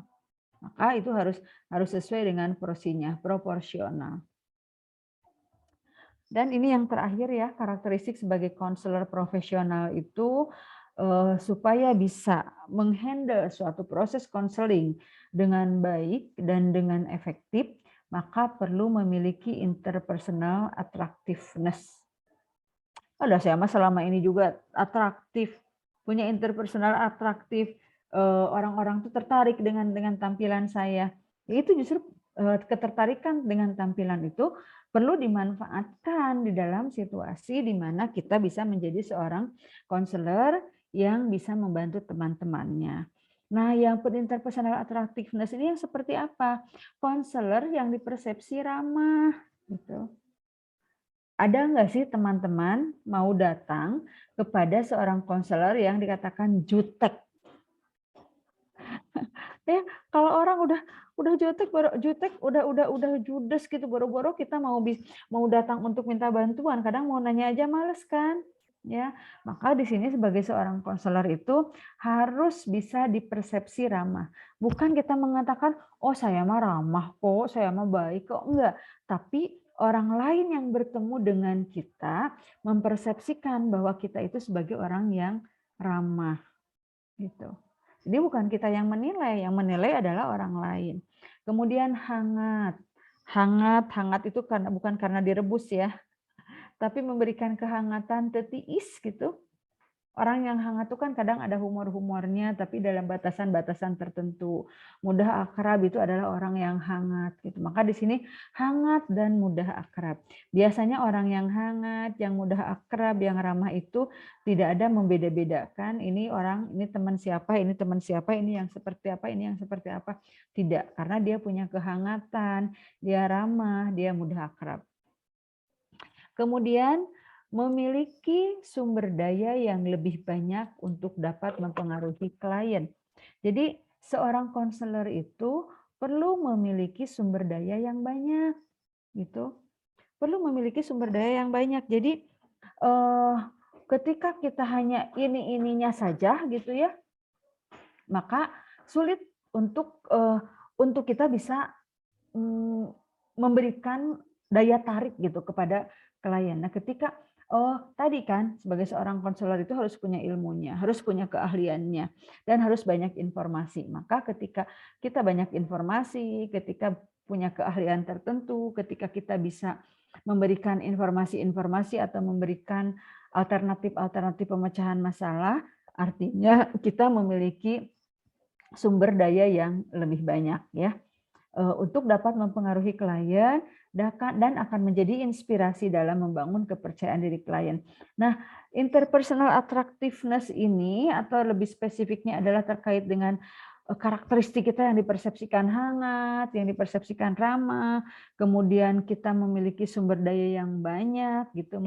Maka itu harus sesuai dengan porsinya, proporsional. Dan ini yang terakhir ya, karakteristik sebagai konselor profesional itu supaya bisa menghandle suatu proses konseling dengan baik dan dengan efektif, maka perlu memiliki interpersonal attractiveness. Ada saya mah selama ini juga atraktif, punya interpersonal atraktif, orang-orang tuh tertarik dengan tampilan saya. Itu justru ketertarikan dengan tampilan itu perlu dimanfaatkan di dalam situasi di mana kita bisa menjadi seorang konselor yang bisa membantu teman-temannya. Nah, yang interpersonal attractiveness ini yang seperti apa? Konselor yang dipersepsi ramah, gitu. Ada nggak sih teman-teman mau datang kepada seorang konselor yang dikatakan jutek? Ya, kalau orang udah jutek, udah judes gitu, boro-boro kita mau datang untuk minta bantuan, kadang mau nanya aja males kan? Ya, maka di sini sebagai seorang konselor itu harus bisa dipersepsi ramah. Bukan kita mengatakan, oh saya mah ramah kok, saya mah baik kok, enggak. Tapi orang lain yang bertemu dengan kita mempersepsikan bahwa kita itu sebagai orang yang ramah gitu. Jadi bukan kita yang menilai adalah orang lain. Kemudian hangat. Hangat itu bukan karena direbus ya, tapi memberikan kehangatan tetiis gitu. Orang yang hangat itu kan kadang ada humor-humornya, tapi dalam batasan-batasan tertentu. Mudah akrab itu adalah orang yang hangat gitu. Maka di sini hangat dan mudah akrab. Biasanya orang yang hangat, yang mudah akrab, yang ramah itu tidak ada membeda-bedakan ini teman siapa, ini teman siapa, ini yang seperti apa, ini yang seperti apa. Tidak, karena dia punya kehangatan, dia ramah, dia mudah akrab. Kemudian memiliki sumber daya yang lebih banyak untuk dapat mempengaruhi klien. Jadi seorang konselor itu perlu memiliki sumber daya yang banyak gitu. Perlu memiliki sumber daya yang banyak. Jadi ketika kita hanya ininya saja gitu ya, maka sulit untuk kita bisa memberikan daya tarik gitu kepada klien. Nah, ketika tadi kan sebagai seorang konselor itu harus punya ilmunya, harus punya keahliannya, dan harus banyak informasi. Maka ketika kita banyak informasi, ketika punya keahlian tertentu, ketika kita bisa memberikan informasi-informasi atau memberikan alternatif-alternatif pemecahan masalah, artinya kita memiliki sumber daya yang lebih banyak ya, untuk dapat mempengaruhi klien dan akan menjadi inspirasi dalam membangun kepercayaan diri klien. Nah, interpersonal attractiveness ini atau lebih spesifiknya adalah terkait dengan karakteristik kita yang dipersepsikan hangat, yang dipersepsikan ramah, kemudian kita memiliki sumber daya yang banyak gitu,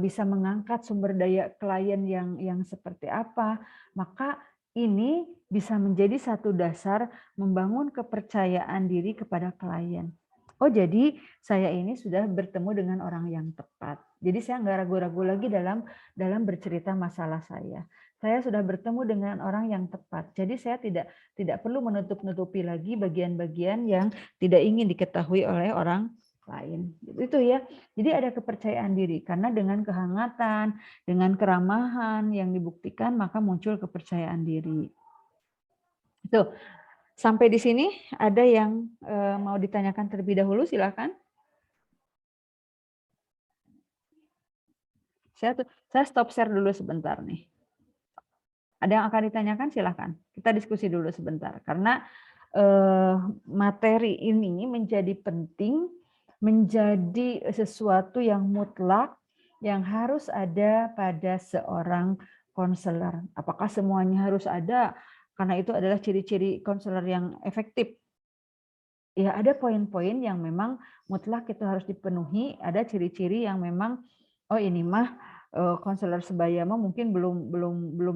bisa mengangkat sumber daya klien yang seperti apa, maka ini bisa menjadi satu dasar membangun kepercayaan diri kepada klien. Oh, jadi saya ini sudah bertemu dengan orang yang tepat. Jadi saya nggak ragu-ragu lagi dalam bercerita masalah saya. Saya sudah bertemu dengan orang yang tepat. Jadi saya tidak perlu menutup-nutupi lagi bagian-bagian yang tidak ingin diketahui oleh orang lain. Itu ya. Jadi ada kepercayaan diri karena dengan kehangatan, dengan keramahan yang dibuktikan maka muncul kepercayaan diri. Itu. Sampai di sini ada yang mau ditanyakan terlebih dahulu, silakan. Saya stop share dulu sebentar nih. Ada yang akan ditanyakan, silakan. Kita diskusi dulu sebentar karena materi ini menjadi penting, menjadi sesuatu yang mutlak yang harus ada pada seorang konselor. Apakah semuanya harus ada? Karena itu adalah ciri-ciri konselor yang efektif. Ya, ada poin-poin yang memang mutlak itu harus dipenuhi, ada ciri-ciri yang memang oh ini mah konselor sebaya mah mungkin belum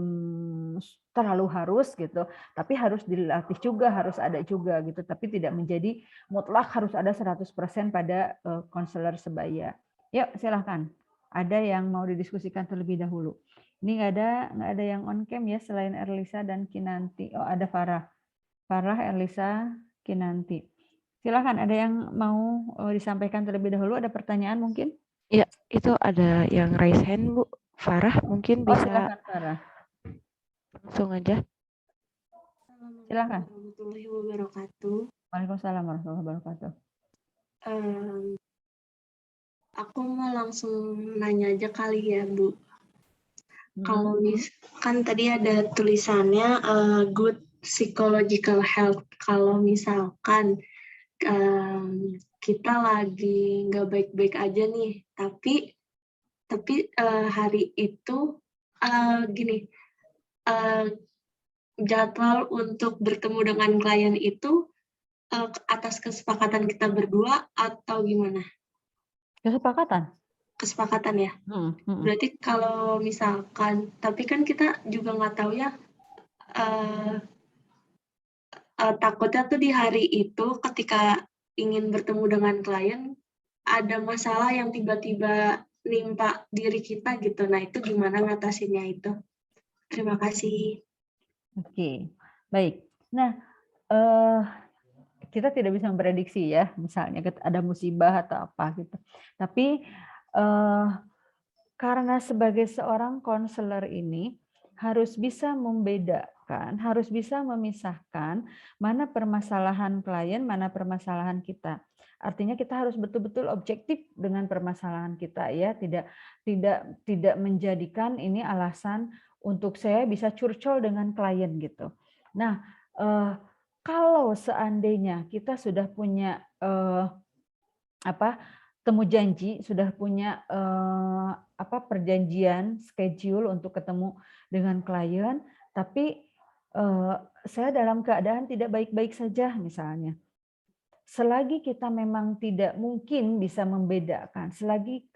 terlalu harus gitu, tapi harus dilatih juga, harus ada juga gitu, tapi tidak menjadi mutlak harus ada 100% pada konselor sebaya. Yuk, silahkan. Ada yang mau didiskusikan terlebih dahulu. Ini nggak ada yang on cam ya selain Erlisa dan Kinanti. Oh, ada Farah. Farah, Erlisa, Kinanti. Silakan, ada yang mau disampaikan terlebih dahulu? Ada pertanyaan mungkin? Ya, itu ada yang raise hand, Bu. Farah, mungkin bisa silakan, Farah. langsung aja. Silakan. Warahmatullahi wabarakatuh. Waalaikumsalam warahmatullahi wabarakatuh. Aku mau langsung nanya aja kali ya, Bu. Kalau kan tadi ada tulisannya good psychological health. Kalau misalkan kita lagi nggak baik-baik aja nih, tapi hari itu gini, jadwal untuk bertemu dengan klien itu atas kesepakatan kita berdua atau gimana? Kesepakatan ya. Berarti kalau misalkan, tapi kan kita juga nggak tahu ya, takutnya tuh di hari itu ketika ingin bertemu dengan klien ada masalah yang tiba-tiba nimpa diri kita gitu. Nah, itu gimana ngatasinnya itu? Terima kasih. Oke, baik. Nah, kita tidak bisa memprediksi ya, misalnya ada musibah atau apa gitu. Tapi karena sebagai seorang konselor ini harus bisa membedakan, harus bisa memisahkan mana permasalahan klien, mana permasalahan kita. Artinya kita harus betul-betul objektif dengan permasalahan kita ya, tidak menjadikan ini alasan untuk saya bisa curcol dengan klien gitu. Nah, kalau seandainya kita sudah punya temu janji, sudah punya perjanjian schedule untuk ketemu dengan klien, tapi saya dalam keadaan tidak baik-baik saja misalnya. Selagi kita memang tidak mungkin bisa membedakan, selagi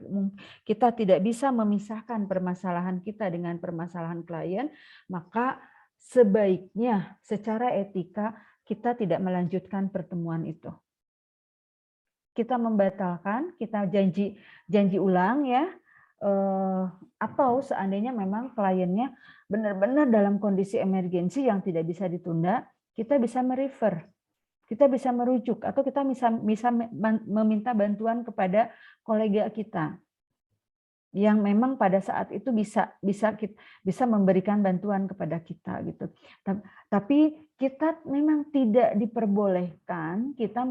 kita tidak bisa memisahkan permasalahan kita dengan permasalahan klien, maka sebaiknya secara etika kita tidak melanjutkan pertemuan itu. Kita membatalkan, kita janji ulang ya, atau seandainya memang kliennya benar-benar dalam kondisi emergensi yang tidak bisa ditunda, kita bisa merefer, kita bisa merujuk, atau kita bisa meminta bantuan kepada kolega kita yang memang pada saat itu bisa memberikan bantuan kepada kita gitu. Tapi kita memang tidak diperbolehkan kita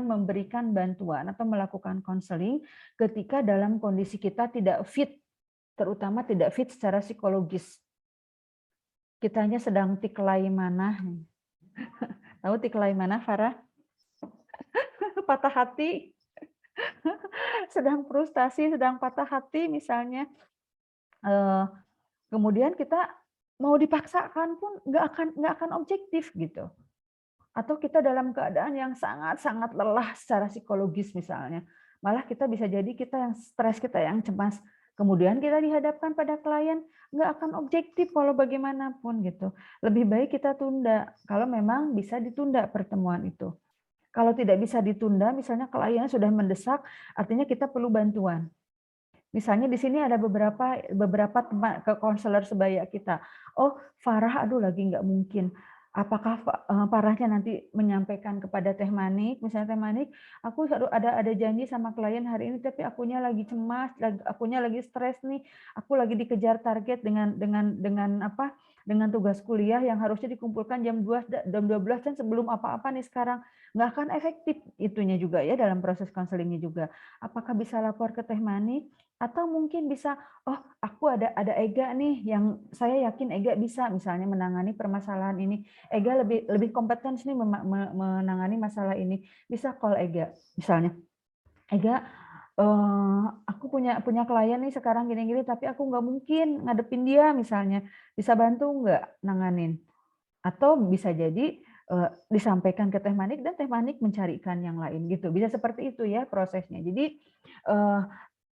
memberikan bantuan atau melakukan konseling ketika dalam kondisi kita tidak fit, terutama tidak fit secara psikologis. Kitanya sedang tiklai mana? Tahu tiklai mana, Farah? Patah hati. Sedang frustasi, sedang patah hati misalnya. Kemudian kita mau dipaksakan pun nggak akan objektif gitu. Atau kita dalam keadaan yang sangat-sangat lelah secara psikologis misalnya. Malah kita bisa jadi kita yang stres, kita yang cemas. Kemudian kita dihadapkan pada klien, nggak akan objektif kalau bagaimanapun gitu. Lebih baik kita tunda kalau memang bisa ditunda pertemuan itu. Kalau tidak bisa ditunda, misalnya kliennya sudah mendesak, artinya kita perlu bantuan. Misalnya di sini ada beberapa teman ke konselor sebaya kita. Oh, Farah, aduh lagi nggak mungkin. Apakah Farahnya nanti menyampaikan kepada Teh Manik, misalnya Teh Manik, aku ada janji sama klien hari ini, tapi akunya lagi cemas, akunya lagi stres nih, aku lagi dikejar target dengan tugas kuliah yang harusnya dikumpulkan jam 12 dan sebelum apa-apa nih sekarang. Nggak akan efektif itunya juga ya dalam proses konselingnya juga. Apakah bisa lapor ke Teh Manik? Atau mungkin bisa, oh aku ada Ega nih yang saya yakin Ega bisa misalnya menangani permasalahan ini. Ega lebih kompeten nih menangani masalah ini. Bisa call Ega misalnya. Ega, aku punya klien nih sekarang gini-gini, tapi aku nggak mungkin ngadepin dia misalnya. Bisa bantu nggak nanganin? Atau bisa jadi disampaikan ke Teh Manik dan Teh Manik mencarikan yang lain gitu. Bisa seperti itu ya prosesnya. Jadi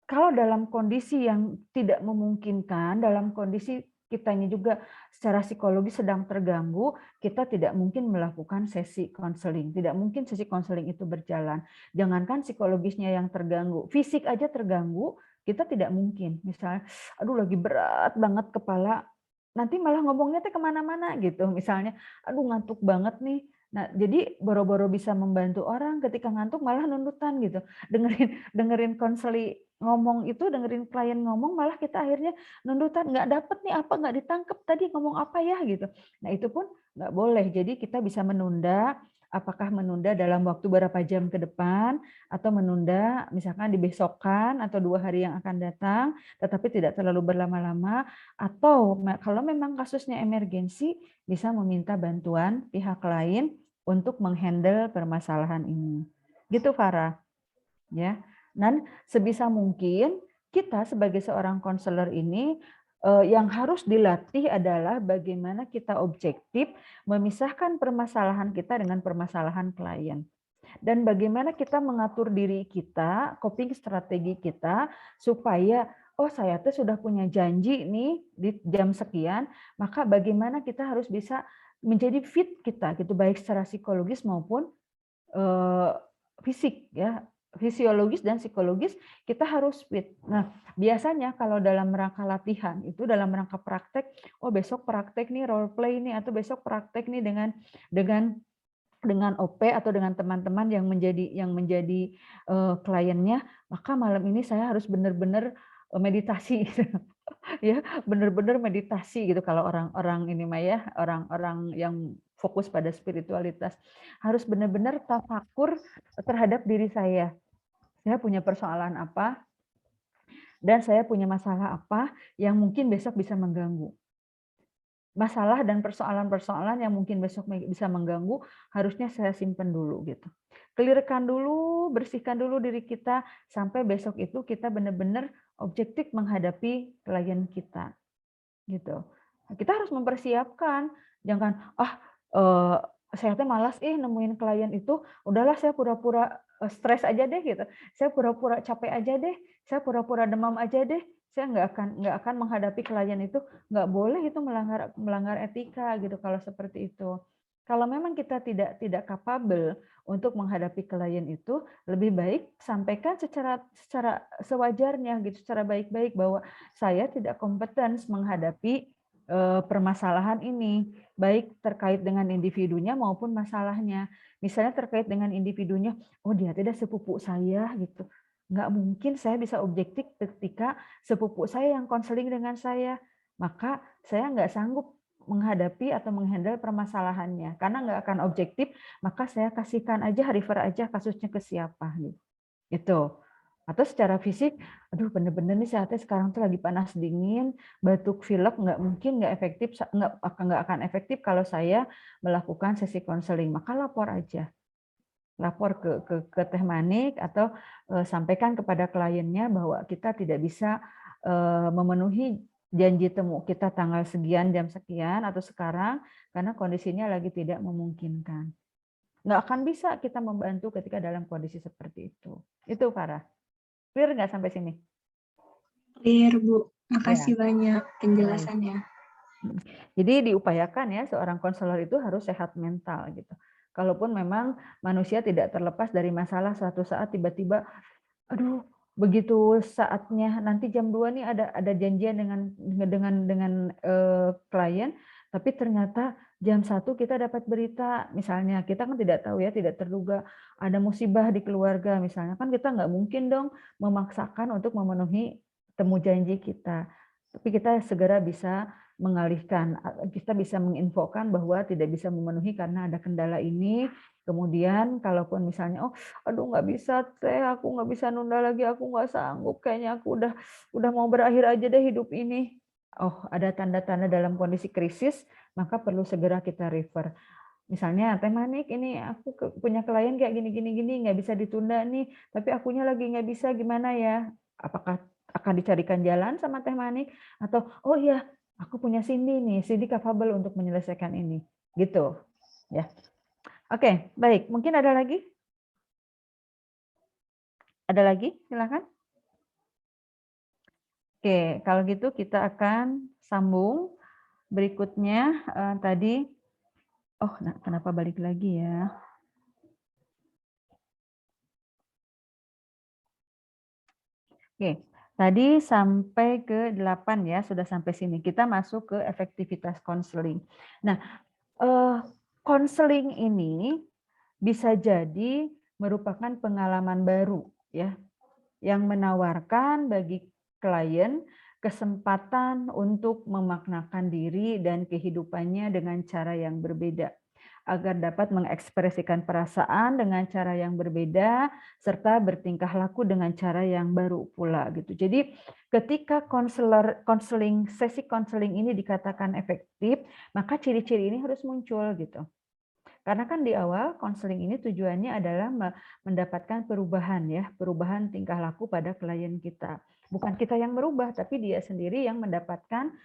kalau dalam kondisi yang tidak memungkinkan, dalam kondisi kitanya juga secara psikologis sedang terganggu, kita tidak mungkin melakukan sesi konseling. Tidak mungkin sesi konseling itu berjalan. Jangankan psikologisnya yang terganggu, fisik aja terganggu, kita tidak mungkin. Misalnya, aduh lagi berat banget kepala, nanti malah ngomongnya teh kemana-mana gitu. Misalnya, aduh ngantuk banget nih. Nah, jadi boro-boro bisa membantu orang ketika ngantuk malah nundutan gitu. Dengerin konseli ngomong itu, dengerin klien ngomong, malah kita akhirnya nundutan, nggak dapet nih apa, nggak ditangkep tadi ngomong apa ya gitu. Nah itu pun nggak boleh. Jadi kita bisa menunda, apakah menunda dalam waktu berapa jam ke depan, atau menunda misalkan dibesokkan atau 2 hari yang akan datang, tetapi tidak terlalu berlama-lama, atau kalau memang kasusnya emergensi, bisa meminta bantuan pihak lain untuk menghandle permasalahan ini. Gitu Farah. Ya. Dan sebisa mungkin kita sebagai seorang konselor ini yang harus dilatih adalah bagaimana kita objektif memisahkan permasalahan kita dengan permasalahan klien. Dan bagaimana kita mengatur diri kita, coping strategi kita supaya oh saya tuh sudah punya janji nih di jam sekian, maka bagaimana kita harus bisa menjadi fit kita gitu baik secara psikologis maupun fisik ya, fisiologis dan psikologis kita harus fit. Nah, biasanya kalau dalam rangka latihan itu dalam rangka praktek, oh besok praktek nih role play nih atau besok praktek nih dengan OP atau dengan teman-teman yang menjadi kliennya, maka malam ini saya harus benar-benar meditasi ya, benar-benar meditasi gitu kalau orang-orang ini mah ya, orang-orang yang fokus pada spiritualitas. Harus benar-benar tafakur terhadap diri saya. Saya punya persoalan apa dan saya punya masalah apa yang mungkin besok bisa mengganggu. Masalah dan persoalan-persoalan yang mungkin besok bisa mengganggu harusnya saya simpan dulu gitu. Clearkan dulu, bersihkan dulu diri kita sampai besok itu kita benar-benar objektif menghadapi klien kita. Gitu. Nah, kita harus mempersiapkan, jangan saya teh malas nemuin klien itu, udahlah saya pura-pura stres aja deh gitu. Saya pura-pura capek aja deh, saya pura-pura demam aja deh. Saya nggak akan menghadapi klien itu, nggak boleh itu melanggar etika gitu kalau seperti itu. Kalau memang kita tidak capable untuk menghadapi klien itu, lebih baik sampaikan secara sewajarnya gitu, secara baik-baik bahwa saya tidak kompeten menghadapi permasalahan ini, baik terkait dengan individunya maupun masalahnya. Misalnya terkait dengan individunya, oh dia tidak sepupu saya gitu. Nggak mungkin saya bisa objektif ketika sepupu saya yang konseling dengan saya. Maka saya nggak sanggup menghadapi atau menghandle permasalahannya. Karena nggak akan objektif, maka saya kasihkan aja, refer aja kasusnya ke siapa. Gitu. Atau secara fisik, aduh bener-bener nih saatnya sekarang tuh lagi panas dingin, batuk pilek, nggak mungkin, nggak efektif, nggak akan efektif kalau saya melakukan sesi konseling. Maka lapor aja. Lapor ke Teh Manik atau sampaikan kepada kliennya bahwa kita tidak bisa memenuhi janji temu kita tanggal sekian, jam sekian, atau sekarang, karena kondisinya lagi tidak memungkinkan. Nggak akan bisa kita membantu ketika dalam kondisi seperti itu. Itu, Farah. Clear nggak sampai sini? Clear, Bu. Ya. Makasih banyak penjelasannya. Jadi diupayakan ya, seorang konselor itu harus sehat mental gitu. Kalaupun memang manusia tidak terlepas dari masalah, suatu saat tiba-tiba, aduh, begitu saatnya nanti jam 2 nih ada janjian dengan klien, tapi ternyata jam 1 kita dapat berita, misalnya kita kan tidak tahu ya, tidak terduga ada musibah di keluarga misalnya, kan kita nggak mungkin dong memaksakan untuk memenuhi temu janji kita. Tapi kita segera bisa mengalihkan, kita bisa menginfokan bahwa tidak bisa memenuhi karena ada kendala ini. Kemudian kalaupun misalnya, oh aduh nggak bisa Teh, aku nggak bisa nunda lagi, aku nggak sanggup, kayaknya aku udah mau berakhir aja deh hidup ini. Oh ada tanda-tanda dalam kondisi krisis, maka perlu segera kita refer. Misalnya, Teh Manik, ini aku punya klien kayak gini, nggak bisa ditunda nih, tapi akunya lagi nggak bisa, gimana ya? Apakah akan dicarikan jalan sama Teh Manik? Atau, oh iya, aku punya Cindy nih, Cindy capable untuk menyelesaikan ini. Gitu. Ya. Oke, baik. Mungkin ada lagi? Ada lagi? Silakan. Oke, kalau gitu kita akan sambung. Berikutnya tadi, oh nah, kenapa balik lagi ya? Oke, tadi sampai ke 8 ya, sudah sampai sini. Kita masuk ke efektivitas konseling. Nah, konseling ini bisa jadi merupakan pengalaman baru ya, yang menawarkan bagi klien kesempatan untuk memaknakan diri dan kehidupannya dengan cara yang berbeda, agar dapat mengekspresikan perasaan dengan cara yang berbeda, serta bertingkah laku dengan cara yang baru pula gitu. Jadi ketika sesi konseling ini dikatakan efektif, maka ciri-ciri ini harus muncul gitu. Karena kan di awal konseling ini tujuannya adalah mendapatkan perubahan ya, perubahan tingkah laku pada klien kita. Bukan kita yang merubah, tapi dia sendiri yang mendapatkan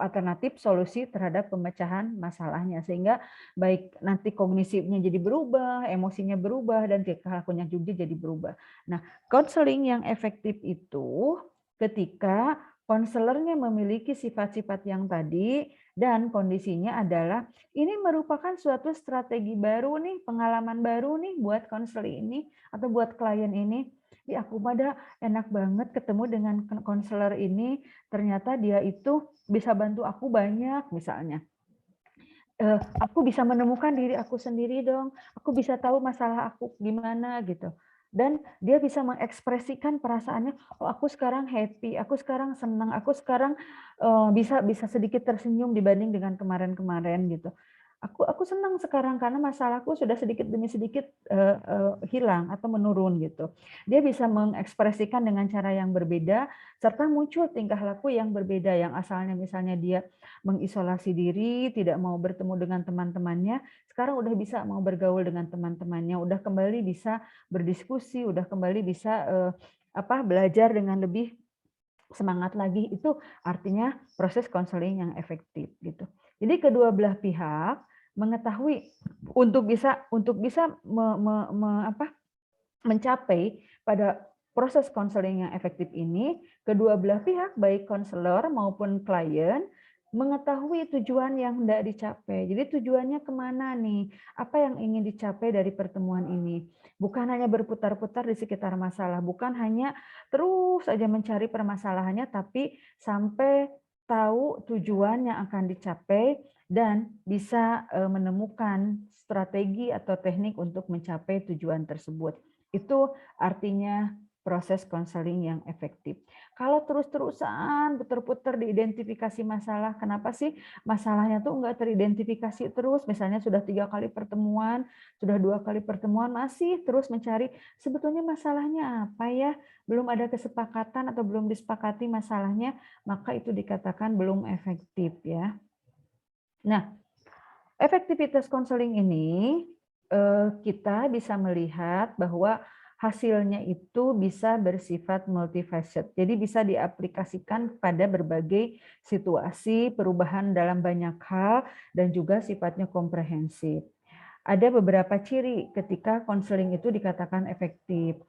alternatif solusi terhadap pemecahan masalahnya, sehingga baik nanti kognisinya jadi berubah, emosinya berubah, dan tingkah lakunya juga jadi berubah. Nah, konseling yang efektif itu ketika konselornya memiliki sifat-sifat yang tadi dan kondisinya adalah ini merupakan suatu strategi baru nih, pengalaman baru nih buat konseling ini atau buat klien ini. Ya aku pada enak banget ketemu dengan konselor ini, ternyata dia itu bisa bantu aku banyak misalnya. Aku bisa menemukan diri aku sendiri dong, aku bisa tahu masalah aku gimana gitu. Dan dia bisa mengekspresikan perasaannya, oh aku sekarang happy, aku sekarang senang, aku sekarang bisa sedikit tersenyum dibanding dengan kemarin-kemarin gitu. Aku senang sekarang karena masalahku sudah sedikit demi sedikit hilang atau menurun gitu. Dia bisa mengekspresikan dengan cara yang berbeda, serta muncul tingkah laku yang berbeda, yang asalnya misalnya dia mengisolasi diri, tidak mau bertemu dengan teman-temannya, sekarang udah bisa mau bergaul dengan teman-temannya, udah kembali bisa berdiskusi, udah kembali bisa belajar dengan lebih semangat lagi. Itu artinya proses konseling yang efektif gitu. Jadi kedua belah pihak mengetahui untuk bisa mencapai pada proses konseling yang efektif ini, kedua belah pihak baik konselor maupun klien mengetahui tujuan yang hendak dicapai. Jadi tujuannya kemana nih? Apa yang ingin dicapai dari pertemuan ini? Bukan hanya berputar-putar di sekitar masalah, bukan hanya terus saja mencari permasalahannya, tapi sampai tahu tujuan yang akan dicapai dan bisa menemukan strategi atau teknik untuk mencapai tujuan tersebut. Itu artinya proses konseling yang efektif. Kalau terus-terusan putar-putar diidentifikasi masalah, kenapa sih masalahnya tuh nggak teridentifikasi terus? Misalnya sudah 3 kali pertemuan, sudah 2 kali pertemuan, masih terus mencari sebetulnya masalahnya apa ya? Belum ada kesepakatan atau belum disepakati masalahnya, maka itu dikatakan belum efektif ya. Nah, efektivitas konseling ini kita bisa melihat bahwa hasilnya itu bisa bersifat multifaceted. Jadi bisa diaplikasikan pada berbagai situasi, perubahan dalam banyak hal, dan juga sifatnya komprehensif. Ada beberapa ciri ketika konseling itu dikatakan efektif.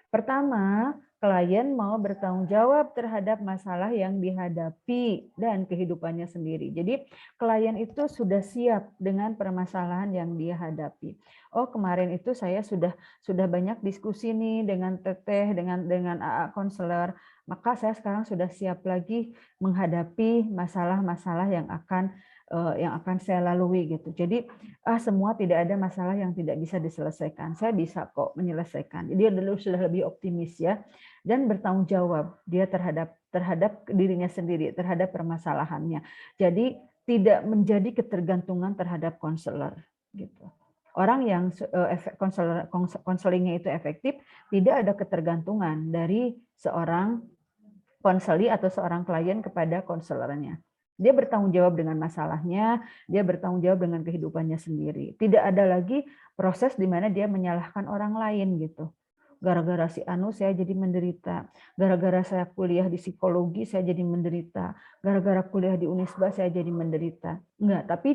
Pertama, klien mau bertanggung jawab terhadap masalah yang dihadapi dan kehidupannya sendiri. Jadi klien itu sudah siap dengan permasalahan yang dia hadapi. Oh, kemarin itu saya sudah banyak diskusi nih dengan teteh, dengan AA konselor, maka saya sekarang sudah siap lagi menghadapi masalah-masalah yang akan saya lalui gitu. Jadi semua tidak ada masalah yang tidak bisa diselesaikan. Saya bisa kok menyelesaikan. Dia dulu sudah lebih optimis ya, dan bertanggung jawab dia terhadap dirinya sendiri, terhadap permasalahannya. Jadi tidak menjadi ketergantungan terhadap konselor gitu. Orang yang konselingnya itu efektif, tidak ada ketergantungan dari seorang konseli atau seorang klien kepada konselornya. Dia bertanggung jawab dengan masalahnya, dia bertanggung jawab dengan kehidupannya sendiri. Tidak ada lagi proses di mana dia menyalahkan orang lain gitu. Gara-gara si Anu saya jadi menderita, gara-gara saya kuliah di psikologi saya jadi menderita, gara-gara kuliah di Unisba saya jadi menderita. Enggak, tapi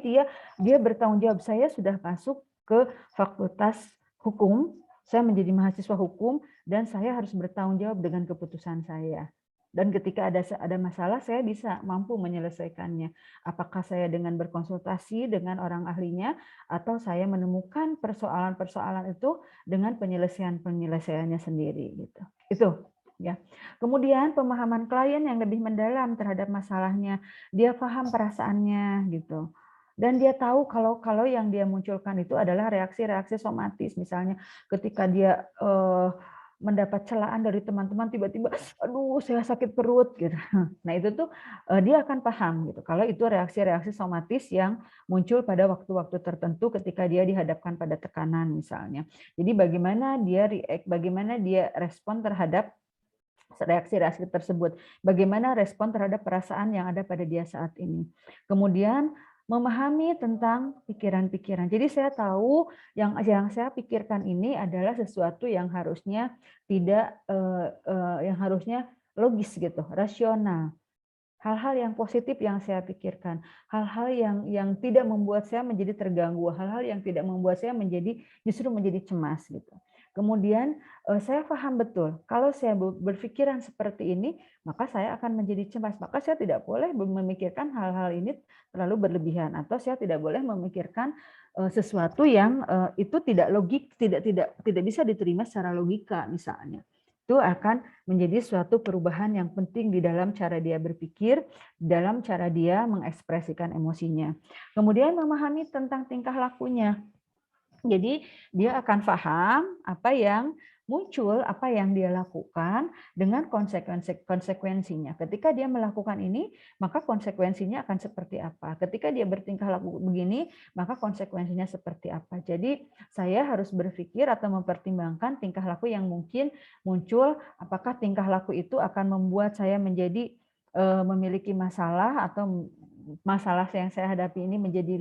dia bertanggung jawab. Saya sudah masuk ke Fakultas Hukum, saya menjadi mahasiswa hukum, dan saya harus bertanggung jawab dengan keputusan saya. Dan ketika ada masalah, saya bisa mampu menyelesaikannya. Apakah saya dengan berkonsultasi dengan orang ahlinya, atau saya menemukan persoalan-persoalan itu dengan penyelesaiannya sendiri. Gitu. Itu. Ya. Kemudian pemahaman klien yang lebih mendalam terhadap masalahnya, dia paham perasaannya, gitu. Dan dia tahu kalau yang dia munculkan itu adalah reaksi-reaksi somatis, misalnya ketika dia mendapat celaan dari teman-teman, tiba-tiba aduh saya sakit perut gitu. Nah itu tuh dia akan paham gitu kalau itu reaksi-reaksi somatis yang muncul pada waktu-waktu tertentu ketika dia dihadapkan pada tekanan misalnya. Jadi bagaimana dia respon terhadap reaksi-reaksi tersebut, bagaimana respon terhadap perasaan yang ada pada dia saat ini. Kemudian memahami tentang pikiran-pikiran. Jadi saya tahu yang saya pikirkan ini adalah sesuatu yang harusnya yang harusnya logis gitu, rasional. Hal-hal yang positif yang saya pikirkan, hal-hal yang tidak membuat saya menjadi terganggu, hal-hal yang tidak membuat saya justru menjadi cemas gitu. Kemudian saya paham betul kalau saya berpikiran seperti ini, maka saya akan menjadi cemas. Maka saya tidak boleh memikirkan hal-hal ini terlalu berlebihan, atau saya tidak boleh memikirkan sesuatu yang itu tidak logik, tidak bisa diterima secara logika misalnya. Itu akan menjadi suatu perubahan yang penting di dalam cara dia berpikir, dalam cara dia mengekspresikan emosinya. Kemudian memahami tentang tingkah lakunya. Jadi dia akan paham apa yang muncul, apa yang dia lakukan dengan konsekuensinya. Ketika dia melakukan ini, maka konsekuensinya akan seperti apa. Ketika dia bertingkah laku begini, maka konsekuensinya seperti apa. Jadi saya harus berpikir atau mempertimbangkan tingkah laku yang mungkin muncul, apakah tingkah laku itu akan membuat saya menjadi memiliki masalah, atau masalah yang saya hadapi ini menjadi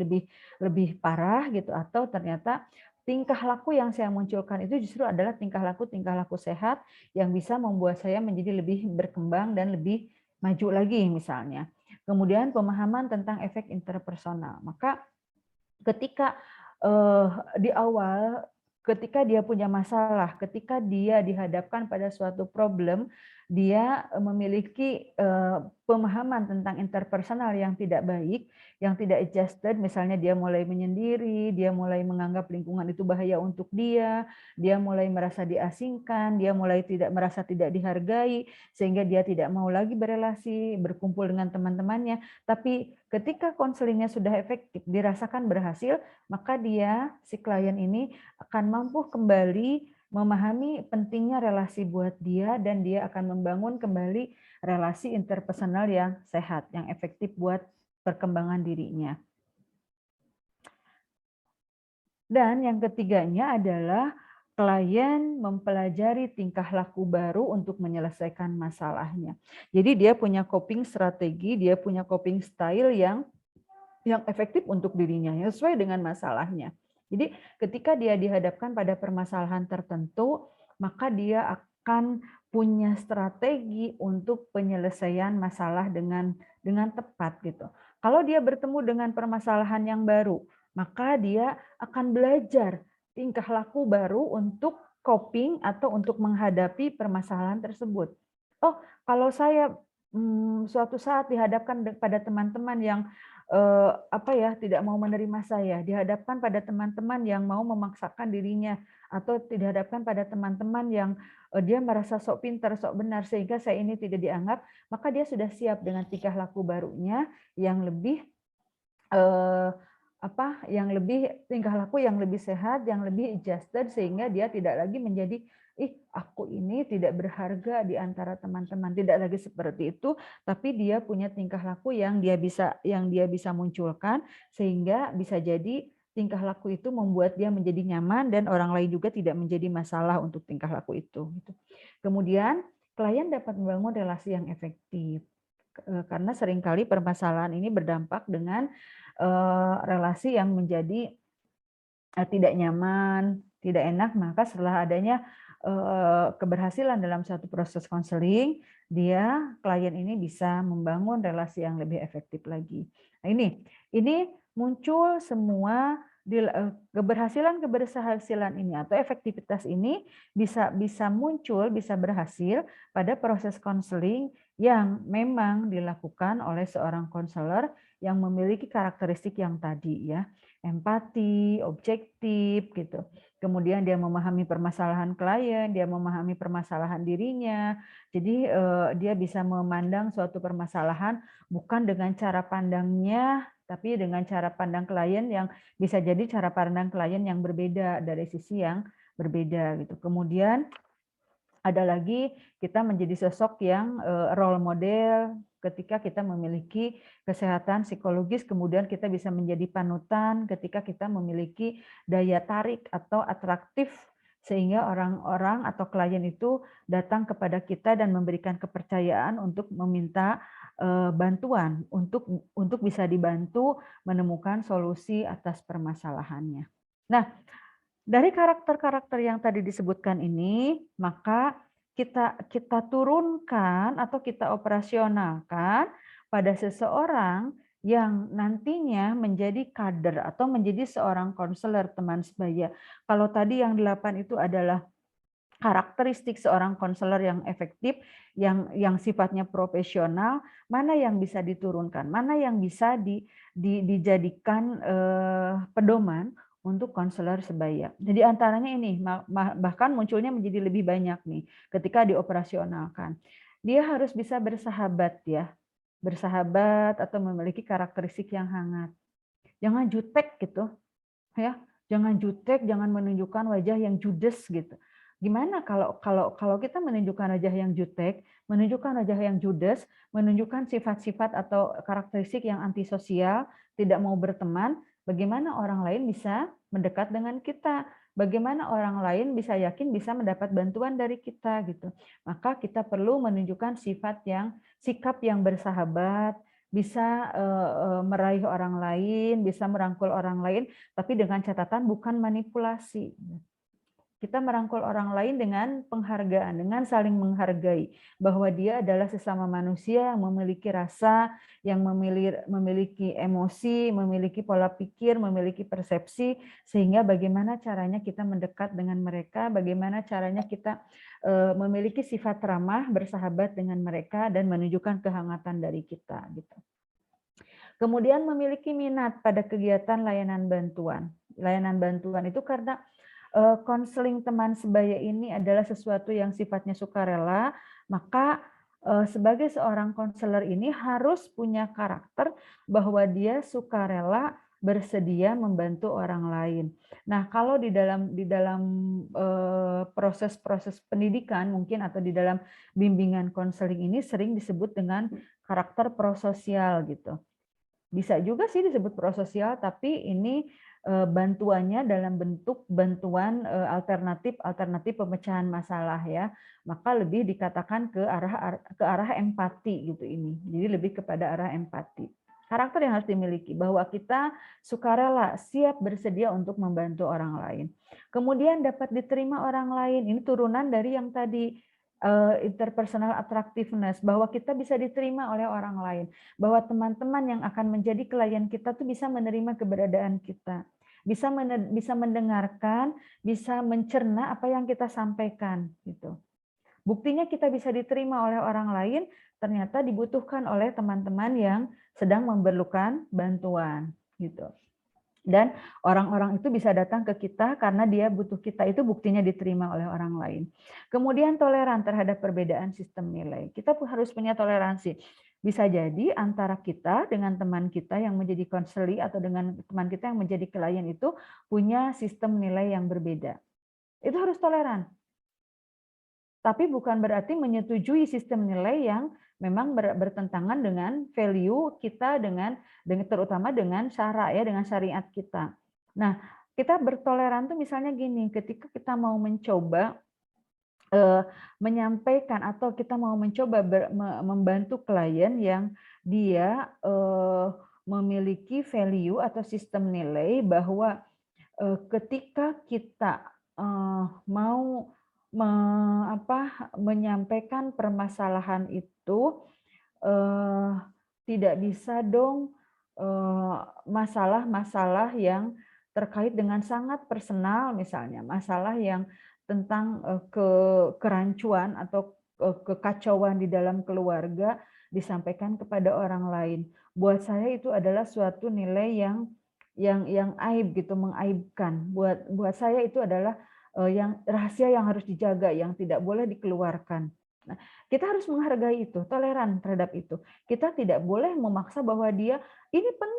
lebih parah gitu, atau ternyata tingkah laku yang saya munculkan itu justru adalah tingkah laku sehat yang bisa membuat saya menjadi lebih berkembang dan lebih maju lagi misalnya. Kemudian pemahaman tentang efek interpersonal. Maka ketika di awal, ketika dia punya masalah, ketika dia dihadapkan pada suatu problem, dia memiliki pemahaman tentang interpersonal yang tidak baik, yang tidak adjusted, misalnya dia mulai menyendiri, dia mulai menganggap lingkungan itu bahaya untuk dia mulai merasa diasingkan, dia mulai merasa tidak dihargai, sehingga dia tidak mau lagi berelasi, berkumpul dengan teman-temannya. Tapi ketika konselingnya sudah efektif, dirasakan berhasil, maka si klien ini akan mampu kembali memahami pentingnya relasi buat dia, dan dia akan membangun kembali relasi interpersonal yang sehat, yang efektif buat perkembangan dirinya. Dan yang ketiganya adalah klien mempelajari tingkah laku baru untuk menyelesaikan masalahnya. Jadi dia punya coping strategi, dia punya coping style yang efektif untuk dirinya, yang sesuai dengan masalahnya. Jadi ketika dia dihadapkan pada permasalahan tertentu, maka dia akan punya strategi untuk penyelesaian masalah dengan tepat gitu. Kalau dia bertemu dengan permasalahan yang baru, maka dia akan belajar tingkah laku baru untuk coping atau untuk menghadapi permasalahan tersebut. Oh, kalau saya suatu saat dihadapkan pada teman-teman yang tidak mau menerima saya, dihadapkan pada teman-teman yang mau memaksakan dirinya, atau dihadapkan pada teman-teman yang dia merasa sok pintar, sok benar, sehingga saya ini tidak dianggap, maka dia sudah siap dengan tingkah laku barunya yang lebih tingkah laku yang lebih sehat, yang lebih adjusted, sehingga dia tidak lagi menjadi aku ini tidak berharga di antara teman-teman, tidak lagi seperti itu, tapi dia punya tingkah laku yang dia bisa munculkan, sehingga bisa jadi tingkah laku itu membuat dia menjadi nyaman dan orang lain juga tidak menjadi masalah untuk tingkah laku itu. Kemudian klien dapat membangun relasi yang efektif, karena seringkali permasalahan ini berdampak dengan relasi yang menjadi tidak nyaman, tidak enak, maka setelah adanya keberhasilan dalam satu proses konseling, klien ini bisa membangun relasi yang lebih efektif lagi. Nah, ini muncul semua keberhasilan ini atau efektivitas ini bisa muncul, bisa berhasil pada proses konseling yang memang dilakukan oleh seorang konselor yang memiliki karakteristik yang tadi ya, empati, objektif gitu. Kemudian dia memahami permasalahan klien, dia memahami permasalahan dirinya. Jadi dia bisa memandang suatu permasalahan bukan dengan cara pandangnya, tapi dengan cara pandang klien yang bisa jadi cara pandang klien yang berbeda dari sisi yang berbeda gitu. Kemudian ada lagi kita menjadi sosok yang role model ketika kita memiliki kesehatan psikologis, kemudian kita bisa menjadi panutan ketika kita memiliki daya tarik atau atraktif, sehingga orang-orang atau klien itu datang kepada kita dan memberikan kepercayaan untuk meminta bantuan untuk bisa dibantu menemukan solusi atas permasalahannya. Nah, dari karakter-karakter yang tadi disebutkan ini, maka kita turunkan atau kita operasionalkan pada seseorang yang nantinya menjadi kader atau menjadi seorang konselor teman sebaya. Kalau tadi yang 8 itu adalah karakteristik seorang konselor yang efektif, yang sifatnya profesional, mana yang bisa diturunkan, mana yang bisa dijadikan pedoman untuk konselor sebaya. Jadi antaranya ini, bahkan munculnya menjadi lebih banyak nih ketika dioperasionalkan. Dia harus bisa bersahabat ya, bersahabat atau memiliki karakteristik yang hangat. Jangan jutek gitu, ya. Jangan jutek, jangan menunjukkan wajah yang judes gitu. Gimana kalau kita menunjukkan wajah yang jutek, menunjukkan wajah yang judes, menunjukkan sifat-sifat atau karakteristik yang antisosial, tidak mau berteman, bagaimana orang lain bisa mendekat dengan kita? Bagaimana orang lain bisa yakin bisa mendapat bantuan dari kita gitu. Maka kita perlu menunjukkan sikap yang bersahabat, bisa meraih orang lain, bisa merangkul orang lain, tapi dengan catatan bukan manipulasi. Kita merangkul orang lain dengan penghargaan, dengan saling menghargai, bahwa dia adalah sesama manusia yang memiliki rasa, yang memiliki emosi, memiliki pola pikir, memiliki persepsi, sehingga bagaimana caranya kita mendekat dengan mereka, bagaimana caranya kita memiliki sifat ramah, bersahabat dengan mereka, dan menunjukkan kehangatan dari kita. Gitu. Kemudian memiliki minat pada kegiatan layanan bantuan. Layanan bantuan itu karena konseling teman sebaya ini adalah sesuatu yang sifatnya sukarela, maka sebagai seorang konselor ini harus punya karakter bahwa dia sukarela bersedia membantu orang lain. Nah, kalau di dalam proses-proses pendidikan mungkin atau di dalam bimbingan konseling ini sering disebut dengan karakter prososial gitu. Bisa juga sih disebut prososial, tapi ini bantuannya dalam bentuk bantuan alternatif pemecahan masalah ya. Maka lebih dikatakan ke arah empati gitu ini. Jadi lebih kepada arah empati. Karakter yang harus dimiliki bahwa kita sukarela, siap bersedia untuk membantu orang lain. Kemudian dapat diterima orang lain. Ini turunan dari yang tadi interpersonal attractiveness, bahwa kita bisa diterima oleh orang lain, bahwa teman-teman yang akan menjadi klien kita tuh bisa menerima keberadaan kita, bisa mendengarkan, bisa mencerna apa yang kita sampaikan gitu. Buktinya kita bisa diterima oleh orang lain ternyata dibutuhkan oleh teman-teman yang sedang memerlukan bantuan gitu. Dan orang-orang itu bisa datang ke kita karena dia butuh kita, itu buktinya diterima oleh orang lain. Kemudian toleran terhadap perbedaan sistem nilai. Kita harus punya toleransi. Bisa jadi antara kita dengan teman kita yang menjadi konseli atau dengan teman kita yang menjadi klien itu punya sistem nilai yang berbeda. Itu harus toleran. Tapi bukan berarti menyetujui sistem nilai yang memang bertentangan dengan value kita, terutama dengan syara ya, dengan syariat kita. Nah, kita bertoleran tuh misalnya gini, ketika kita mau mencoba menyampaikan atau kita mau mencoba membantu klien yang dia memiliki value atau sistem nilai bahwa ketika kita mau menyampaikan permasalahan itu tidak bisa dong masalah-masalah yang terkait dengan sangat personal, misalnya masalah yang tentang kerancuan atau kekacauan di dalam keluarga disampaikan kepada orang lain. Buat saya itu adalah suatu nilai yang aib gitu, mengaibkan. Buat saya itu adalah yang rahasia yang harus dijaga, yang tidak boleh dikeluarkan. Nah, kita harus menghargai itu, toleran terhadap itu. Kita tidak boleh memaksa bahwa dia ini penting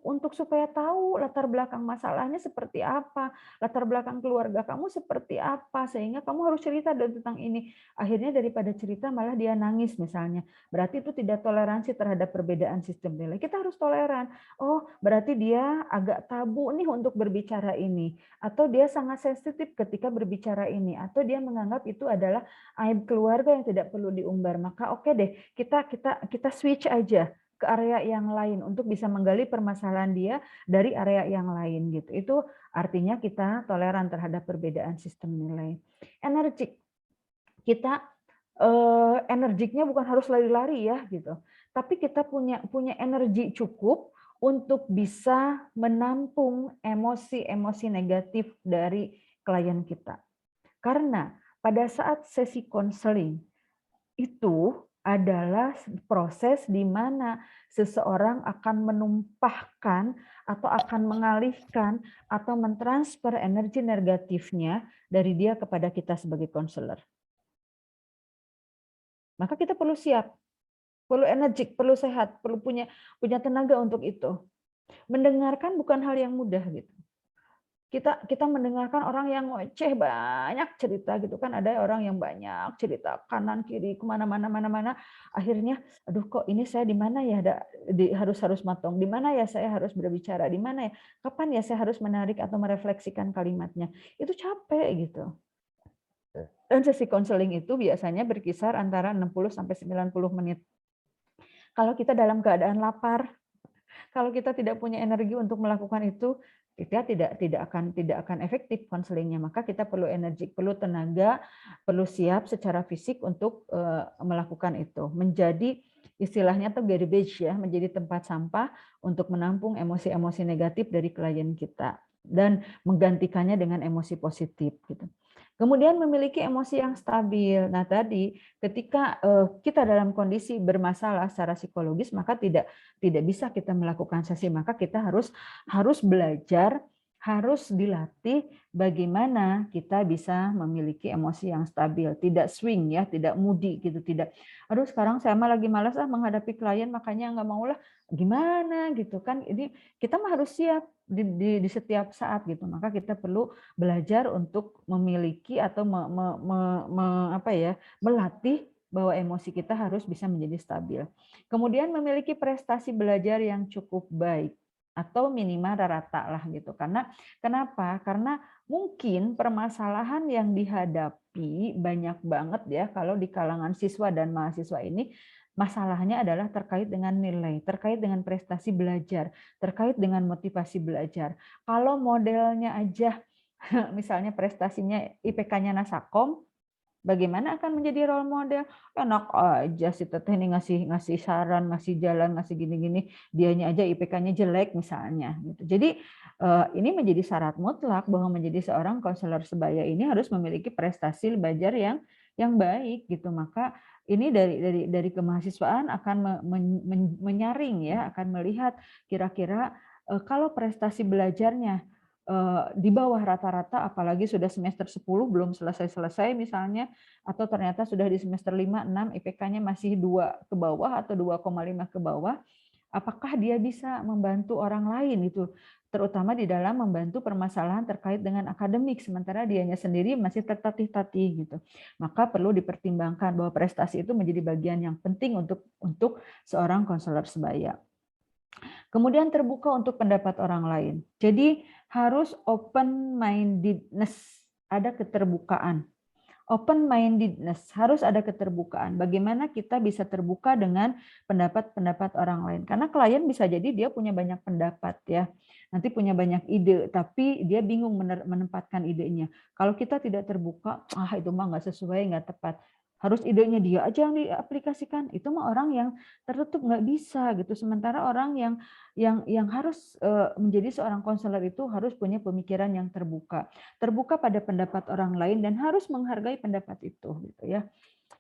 untuk supaya tahu latar belakang masalahnya seperti apa, latar belakang keluarga kamu seperti apa, sehingga kamu harus cerita tentang ini. Akhirnya daripada cerita malah dia nangis misalnya. Berarti itu tidak toleransi terhadap perbedaan sistem nilai. Kita harus toleran. Oh, berarti dia agak tabu nih untuk berbicara ini, atau dia sangat sensitif ketika berbicara ini, atau dia menganggap itu adalah aib keluarga yang tidak perlu diumbar. Maka oke deh, kita switch aja ke area yang lain untuk bisa menggali permasalahan dia dari area yang lain gitu. Itu artinya kita toleran terhadap perbedaan sistem nilai. Energik. Kita energiknya bukan harus lari-lari ya gitu. Tapi kita punya energi cukup untuk bisa menampung emosi-emosi negatif dari klien kita. Karena pada saat sesi konseling itu adalah proses di mana seseorang akan menumpahkan atau akan mengalihkan atau mentransfer energi negatifnya dari dia kepada kita sebagai konselor. Maka kita perlu siap, perlu energik, perlu sehat, perlu punya tenaga untuk itu. Mendengarkan bukan hal yang mudah gitu. Kita mendengarkan orang yang ngoceh banyak cerita gitu kan, ada orang yang banyak cerita kanan kiri kemana-mana, akhirnya aduh kok ini saya di mana ya harus matong, di mana ya saya harus berbicara, di mana ya kapan ya saya harus menarik atau merefleksikan kalimatnya, itu capek gitu. Dan sesi konseling itu biasanya berkisar antara 60 sampai 90 menit. Kalau kita dalam keadaan lapar, kalau kita tidak punya energi untuk melakukan itu, kita tidak akan efektif konselingnya. Maka kita perlu energi, perlu tenaga, perlu siap secara fisik untuk melakukan itu. Menjadi istilahnya tuh garbage ya, menjadi tempat sampah untuk menampung emosi-emosi negatif dari klien kita dan menggantikannya dengan emosi positif gitu. Kemudian memiliki emosi yang stabil. Nah, tadi ketika kita dalam kondisi bermasalah secara psikologis, maka tidak bisa kita melakukan sesi, maka kita harus belajar, harus dilatih bagaimana kita bisa memiliki emosi yang stabil, tidak swing ya, tidak moody gitu, tidak. Aduh, sekarang saya mah lagi malas menghadapi klien, makanya nggak mau lah. Gimana gitu kan? Ini kita mah harus siap di setiap saat gitu. Maka kita perlu belajar untuk memiliki atau melatih bahwa emosi kita harus bisa menjadi stabil. Kemudian memiliki prestasi belajar yang cukup baik atau minimal rata lah gitu. Karena kenapa? Karena mungkin permasalahan yang dihadapi banyak banget ya kalau di kalangan siswa dan mahasiswa ini, masalahnya adalah terkait dengan nilai, terkait dengan prestasi belajar, terkait dengan motivasi belajar. Kalau modelnya aja misalnya prestasinya IPK-nya Nasakom, bagaimana akan menjadi role model? Enak aja si teteh ini ngasih saran, ngasih jalan, ngasih gini-gini, dianya aja IPK-nya jelek misalnya gitu. Jadi ini menjadi syarat mutlak bahwa menjadi seorang konselor sebaya ini harus memiliki prestasi belajar yang baik gitu. Maka ini dari kemahasiswaan akan menyaring ya, akan melihat kira-kira kalau prestasi belajarnya di bawah rata-rata, apalagi sudah semester 10 belum selesai-selesai misalnya, atau ternyata sudah di semester 5, 6 IPK-nya masih 2 ke bawah atau 2,5 ke bawah, apakah dia bisa membantu orang lain itu, terutama di dalam membantu permasalahan terkait dengan akademik, sementara dianya sendiri masih tertatih-tatih gitu. Maka perlu dipertimbangkan bahwa prestasi itu menjadi bagian yang penting untuk seorang konselor sebaya. Kemudian terbuka untuk pendapat orang lain. Jadi harus open-mindedness, ada keterbukaan. Open-mindedness, harus ada keterbukaan. Bagaimana kita bisa terbuka dengan pendapat-pendapat orang lain. Karena klien bisa jadi dia punya banyak pendapat ya. Nanti punya banyak ide, tapi dia bingung menempatkan idenya. Kalau kita tidak terbuka, itu mah nggak sesuai, nggak tepat. Harus idenya dia aja yang diaplikasikan. Itu mah orang yang tertutup nggak bisa gitu. Sementara orang yang harus menjadi seorang konselor itu harus punya pemikiran yang terbuka pada pendapat orang lain dan harus menghargai pendapat itu gitu ya.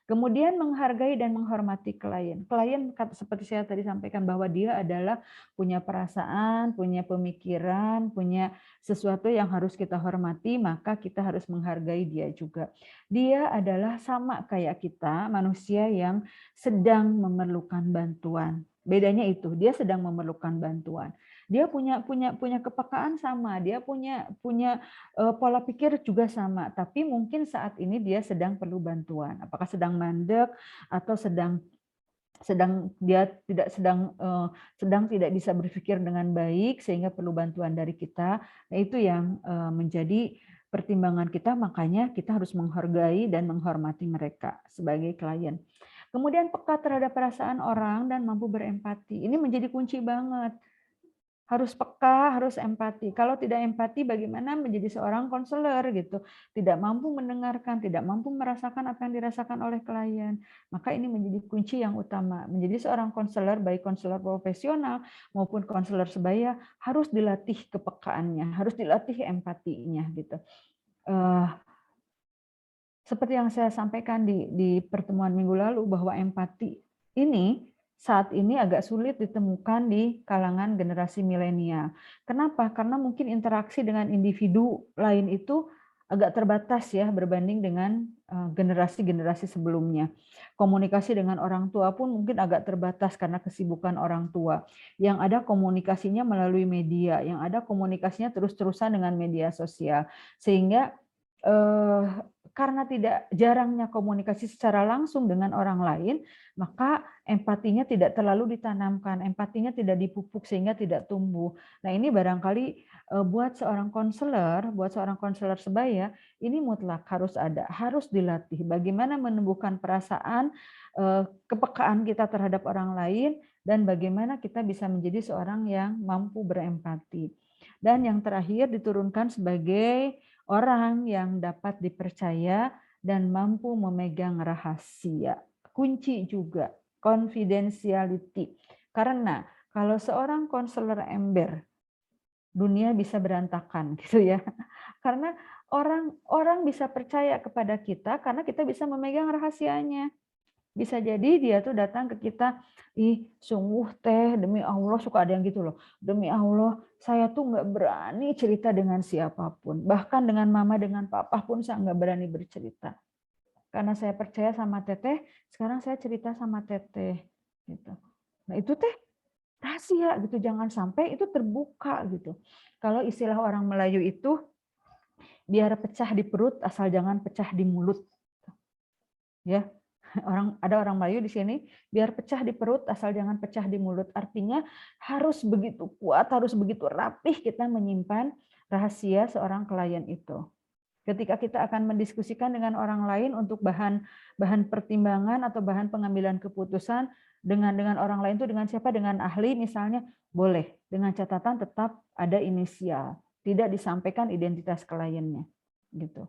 Kemudian menghargai dan menghormati klien. Klien seperti saya tadi sampaikan bahwa dia adalah punya perasaan, punya pemikiran, punya sesuatu yang harus kita hormati, maka kita harus menghargai dia juga. Dia adalah sama kayak kita, manusia yang sedang memerlukan bantuan. Bedanya itu, dia sedang memerlukan bantuan. Dia punya kepekaan sama, dia punya pola pikir juga sama, tapi mungkin saat ini dia sedang perlu bantuan. Apakah sedang mandek atau sedang dia sedang tidak bisa berpikir dengan baik sehingga perlu bantuan dari kita. Nah, itu yang menjadi pertimbangan kita, makanya kita harus menghargai dan menghormati mereka sebagai klien. Kemudian peka terhadap perasaan orang dan mampu berempati. Ini menjadi kunci banget. Harus peka, harus empati. Kalau tidak empati, bagaimana menjadi seorang konselor gitu? Tidak mampu mendengarkan, tidak mampu merasakan apa yang dirasakan oleh klien. Maka ini menjadi kunci yang utama. Menjadi seorang konselor, baik konselor profesional maupun konselor sebaya, harus dilatih kepekaannya, harus dilatih empatinya gitu. Seperti yang saya sampaikan di pertemuan minggu lalu bahwa empati ini saat ini agak sulit ditemukan di kalangan generasi milenial. Kenapa? Karena mungkin interaksi dengan individu lain itu agak terbatas ya berbanding dengan generasi-generasi sebelumnya. Komunikasi dengan orang tua pun mungkin agak terbatas karena kesibukan orang tua. Yang ada komunikasinya melalui media, yang ada komunikasinya terus-terusan dengan media sosial. Sehingga karena tidak jarangnya komunikasi secara langsung dengan orang lain, maka empatinya tidak terlalu ditanamkan, empatinya tidak dipupuk sehingga tidak tumbuh. Nah, ini barangkali buat seorang konselor sebaya, ini mutlak harus ada, harus dilatih. Bagaimana menumbuhkan perasaan, kepekaan kita terhadap orang lain, dan bagaimana kita bisa menjadi seorang yang mampu berempati. Dan yang terakhir diturunkan sebagai orang yang dapat dipercaya dan mampu memegang rahasia. Kunci juga, confidentiality. Karena kalau seorang konselor ember, dunia bisa berantakan gitu ya. Karena orang bisa percaya kepada kita karena kita bisa memegang rahasianya. Bisa jadi dia tuh datang ke kita, ih sungguh teh demi Allah, suka ada yang gitu loh. Demi Allah saya tuh nggak berani cerita dengan siapapun. Bahkan dengan mama, dengan papa pun saya nggak berani bercerita. Karena saya percaya sama teteh, sekarang saya cerita sama teteh. Gitu. Nah itu teh rahasia gitu, jangan sampai itu terbuka gitu. Kalau istilah orang Melayu itu, biar pecah di perut asal jangan pecah di mulut. Ya, ada orang Melayu di sini, biar pecah di perut asal jangan pecah di mulut. Artinya harus begitu kuat, harus begitu rapih kita menyimpan rahasia seorang klien itu. Ketika kita akan mendiskusikan dengan orang lain untuk bahan pertimbangan atau bahan pengambilan keputusan dengan orang lain itu dengan siapa? Dengan ahli misalnya, boleh dengan catatan tetap ada inisial, tidak disampaikan identitas kliennya, gitu.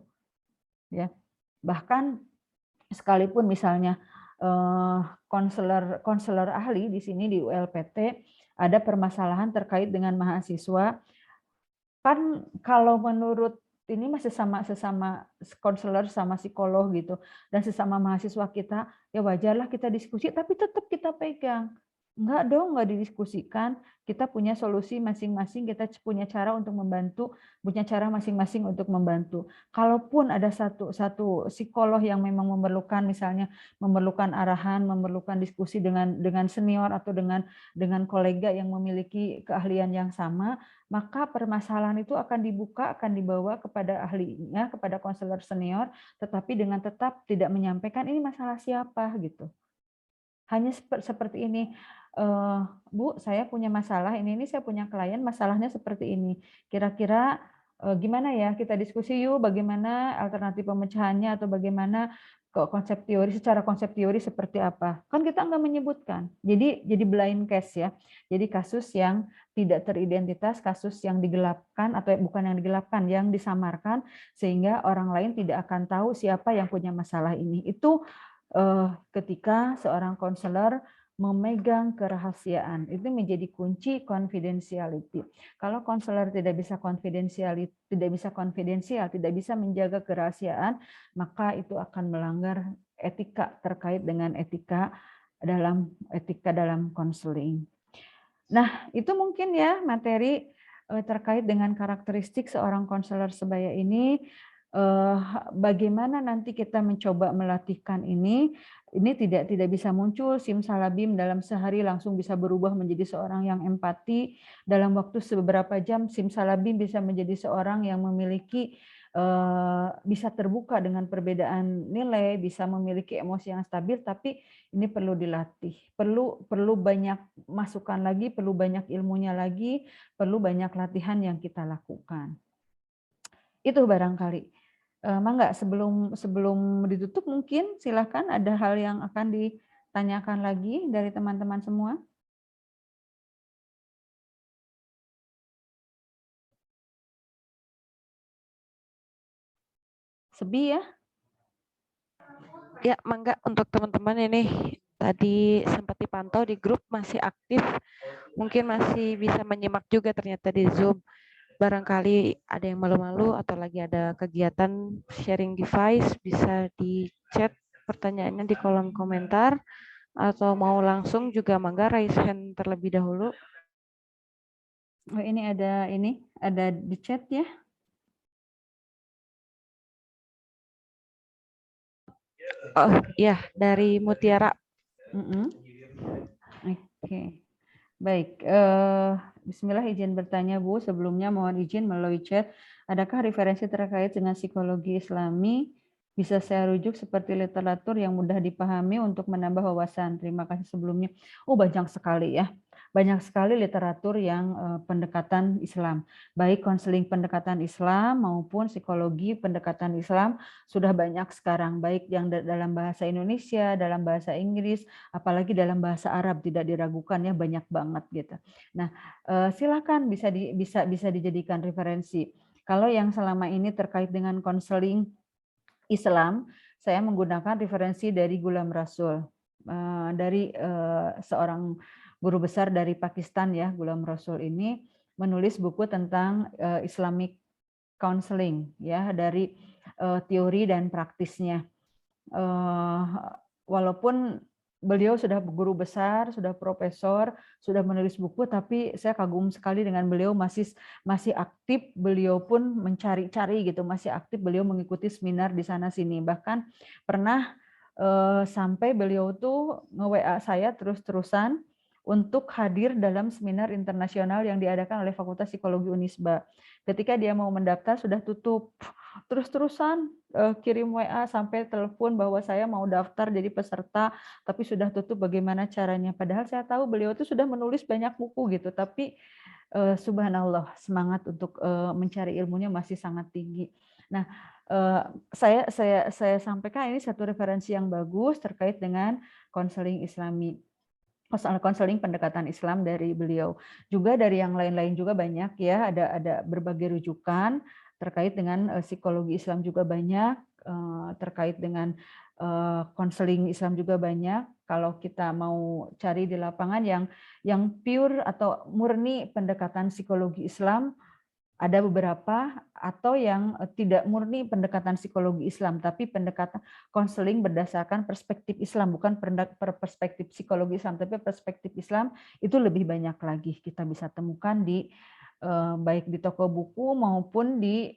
Ya, bahkan sekalipun misalnya konselor ahli di sini di ULPT ada permasalahan terkait dengan mahasiswa, kan kalau menurut ini masih sesama konselor sama psikolog gitu dan sesama mahasiswa kita, ya wajarlah kita diskusi tapi tetap kita pegang. Enggak dong, enggak didiskusikan. Kita punya solusi masing-masing, kita punya cara untuk membantu, punya cara masing-masing untuk membantu. Kalaupun ada satu psikolog yang memang memerlukan misalnya memerlukan arahan, memerlukan diskusi dengan senior atau dengan kolega yang memiliki keahlian yang sama, maka permasalahan itu akan dibuka, akan dibawa kepada ahlinya, kepada konselor senior, tetapi dengan tetap tidak menyampaikan ini masalah siapa gitu. Hanya seperti ini, Bu, saya punya masalah ini saya punya klien masalahnya seperti ini. Kira-kira gimana ya, kita diskusi yuk bagaimana alternatif pemecahannya atau bagaimana secara konsep teori seperti apa. Kan kita nggak menyebutkan. Jadi blind case ya. Jadi kasus yang tidak teridentitas, kasus yang digelapkan atau bukan yang digelapkan, yang disamarkan sehingga orang lain tidak akan tahu siapa yang punya masalah ini. Itu ketika seorang konselor memegang kerahasiaan, itu menjadi kunci confidentiality. Kalau konselor tidak bisa konfidensial, tidak bisa menjaga kerahasiaan, maka itu akan melanggar etika terkait dengan etika dalam konseling. Nah, itu mungkin ya materi terkait dengan karakteristik seorang konselor sebaya ini. Bagaimana nanti kita mencoba melatihkan ini tidak bisa muncul simsalabim dalam sehari langsung bisa berubah menjadi seorang yang empati, dalam waktu beberapa jam simsalabim bisa menjadi seorang yang memiliki bisa terbuka dengan perbedaan nilai, bisa memiliki emosi yang stabil, tapi ini perlu dilatih, perlu banyak masukan lagi, perlu banyak ilmunya lagi, perlu banyak latihan yang kita lakukan. Itu barangkali. Mangga sebelum ditutup mungkin silakan ada hal yang akan ditanyakan lagi dari teman-teman semua. Sebi ya? Ya, mangga untuk teman-teman ini tadi sempat dipantau di grup masih aktif, mungkin masih bisa menyimak juga ternyata di Zoom. Barangkali ada yang malu-malu atau lagi ada kegiatan sharing device, bisa di chat pertanyaannya di kolom komentar, atau mau langsung juga mangga raise hand terlebih dahulu. Oh, ini ada di chat ya. Oh ya, dari Mutiara. Oke. Baik, bismillah izin bertanya Bu, sebelumnya mohon izin melalui chat, adakah referensi terkait dengan psikologi Islami bisa saya rujuk seperti literatur yang mudah dipahami untuk menambah wawasan? Terima kasih sebelumnya. Oh, banyak sekali ya. banyak sekali literatur yang pendekatan Islam, baik konseling pendekatan Islam maupun psikologi pendekatan Islam sudah banyak sekarang, baik yang dalam bahasa Indonesia, dalam bahasa Inggris, apalagi dalam bahasa Arab, tidak diragukan ya, banyak banget gitu. Nah, silakan bisa dijadikan referensi. Kalau yang selama ini terkait dengan konseling Islam, saya menggunakan referensi dari Ghulam Rasul, dari seorang guru besar dari Pakistan ya. Ghulam Rasul ini menulis buku tentang Islamic counseling ya, dari teori dan praktisnya. Walaupun beliau sudah guru besar, sudah profesor, sudah menulis buku, tapi saya kagum sekali dengan beliau, masih aktif, beliau pun mencari-cari gitu, masih aktif beliau mengikuti seminar di sana sini. Bahkan pernah sampai beliau tuh nge-WA saya terus-terusan untuk hadir dalam seminar internasional yang diadakan oleh Fakultas Psikologi Unisba. Ketika dia mau mendaftar sudah tutup. Terus-terusan kirim WA sampai telepon bahwa saya mau daftar jadi peserta, tapi sudah tutup, bagaimana caranya. Padahal saya tahu beliau itu sudah menulis banyak buku gitu, tapi subhanallah, semangat untuk mencari ilmunya masih sangat tinggi. Nah, saya sampaikan ini satu referensi yang bagus terkait dengan konseling Islami, konseling pendekatan Islam dari beliau. Juga dari yang lain-lain juga banyak ya, ada berbagai rujukan terkait dengan psikologi Islam juga banyak, terkait dengan konseling Islam juga banyak. Kalau kita mau cari di lapangan yang pure atau murni pendekatan psikologi Islam, ada beberapa, atau yang tidak murni pendekatan psikologi Islam, tapi pendekatan konseling berdasarkan perspektif Islam, bukan perspektif psikologi Islam, tapi perspektif Islam itu lebih banyak lagi kita bisa temukan di baik di toko buku maupun di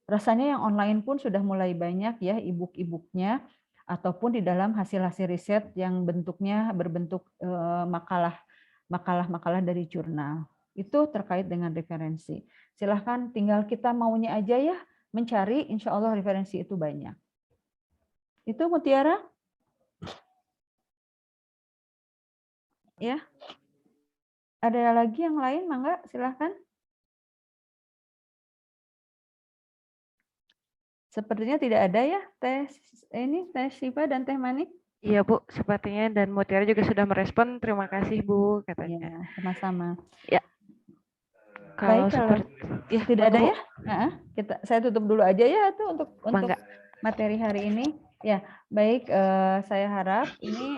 rasanya yang online pun sudah mulai banyak ya e-book-nya, ataupun di dalam hasil-hasil riset yang bentuknya berbentuk makalah-makalah dari jurnal. Itu terkait dengan referensi. Silahkan tinggal kita maunya aja ya mencari, insya Allah referensi itu banyak. Itu Mutiara? Ya. Ada lagi yang lain, Mangga? Silahkan. Sepertinya tidak ada ya, Teh Syifa dan Teh Manik? Iya Bu, sepertinya, dan Mutiara juga sudah merespon. Terima kasih Bu, katanya. Ya, sama-sama. Ya. Kalau baik, ya, tidak ada ya, saya tutup dulu aja ya tuh untuk materi hari ini. Ya, baik. Saya harap ini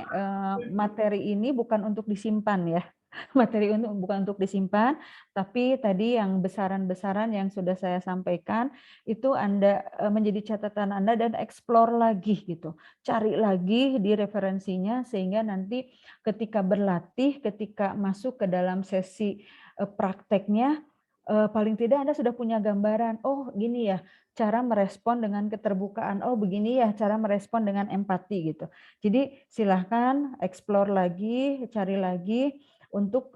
materi ini bukan untuk disimpan ya. Materi bukan untuk disimpan, tapi tadi yang besaran-besaran yang sudah saya sampaikan itu Anda menjadi catatan Anda dan explore lagi gitu. Cari lagi di referensinya sehingga nanti ketika berlatih, ketika masuk ke dalam sesi prakteknya, paling tidak Anda sudah punya gambaran, oh gini ya cara merespon dengan keterbukaan, oh begini ya cara merespon dengan empati gitu. Jadi silahkan explore lagi, cari lagi untuk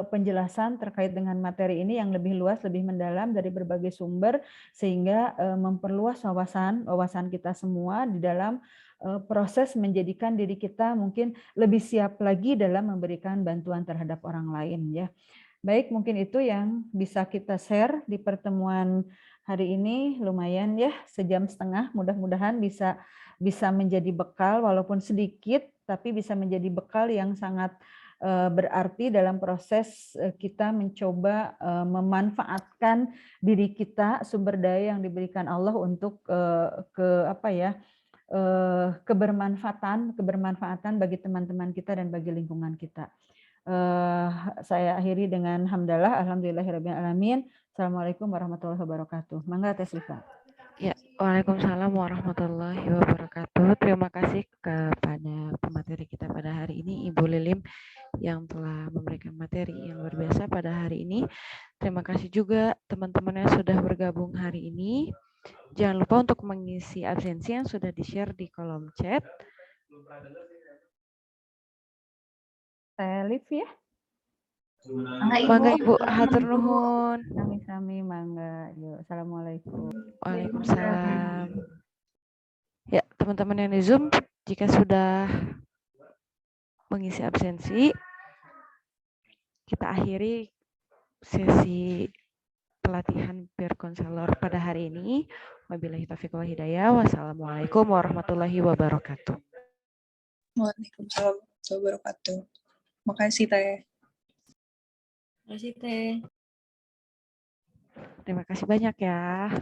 penjelasan terkait dengan materi ini yang lebih luas, lebih mendalam dari berbagai sumber, sehingga memperluas wawasan kita semua di dalam proses menjadikan diri kita mungkin lebih siap lagi dalam memberikan bantuan terhadap orang lain ya. Baik, mungkin itu yang bisa kita share di pertemuan hari ini. Lumayan ya, 1,5 jam. Mudah-mudahan bisa menjadi bekal walaupun sedikit, tapi bisa menjadi bekal yang sangat berarti dalam proses kita mencoba memanfaatkan diri kita, sumber daya yang diberikan Allah untuk kebermanfaatan bagi teman-teman kita dan bagi lingkungan kita. Saya akhiri dengan hamdalah, alhamdulillahirabbil alamin. Assalamualaikum warahmatullahi wabarakatuh. Mangga Teh Syifa. Ya, waalaikumsalam warahmatullahi wabarakatuh. Terima kasih kepada pemateri kita pada hari ini, Ibu Lilim, yang telah memberikan materi yang luar biasa pada hari ini. Terima kasih juga teman-teman yang sudah bergabung hari ini. Jangan lupa untuk mengisi absensi yang sudah di-share di kolom chat. Saya live ya. Mangga Ibu, hatur nuhun. Sami-sami, mangga. Yuk, assalamualaikum. Waalaikumsalam. Ya, teman-teman yang di Zoom, jika sudah mengisi absensi, kita akhiri sesi pelatihan peer counselor pada hari ini. Wabillahi taufiq wal hidayah. Wassalamualaikum warahmatullahi wabarakatuh. Waalaikumsalam warahmatullahi wabarakatuh. Makasih Teh. Terima kasih Teh. Terima kasih banyak ya.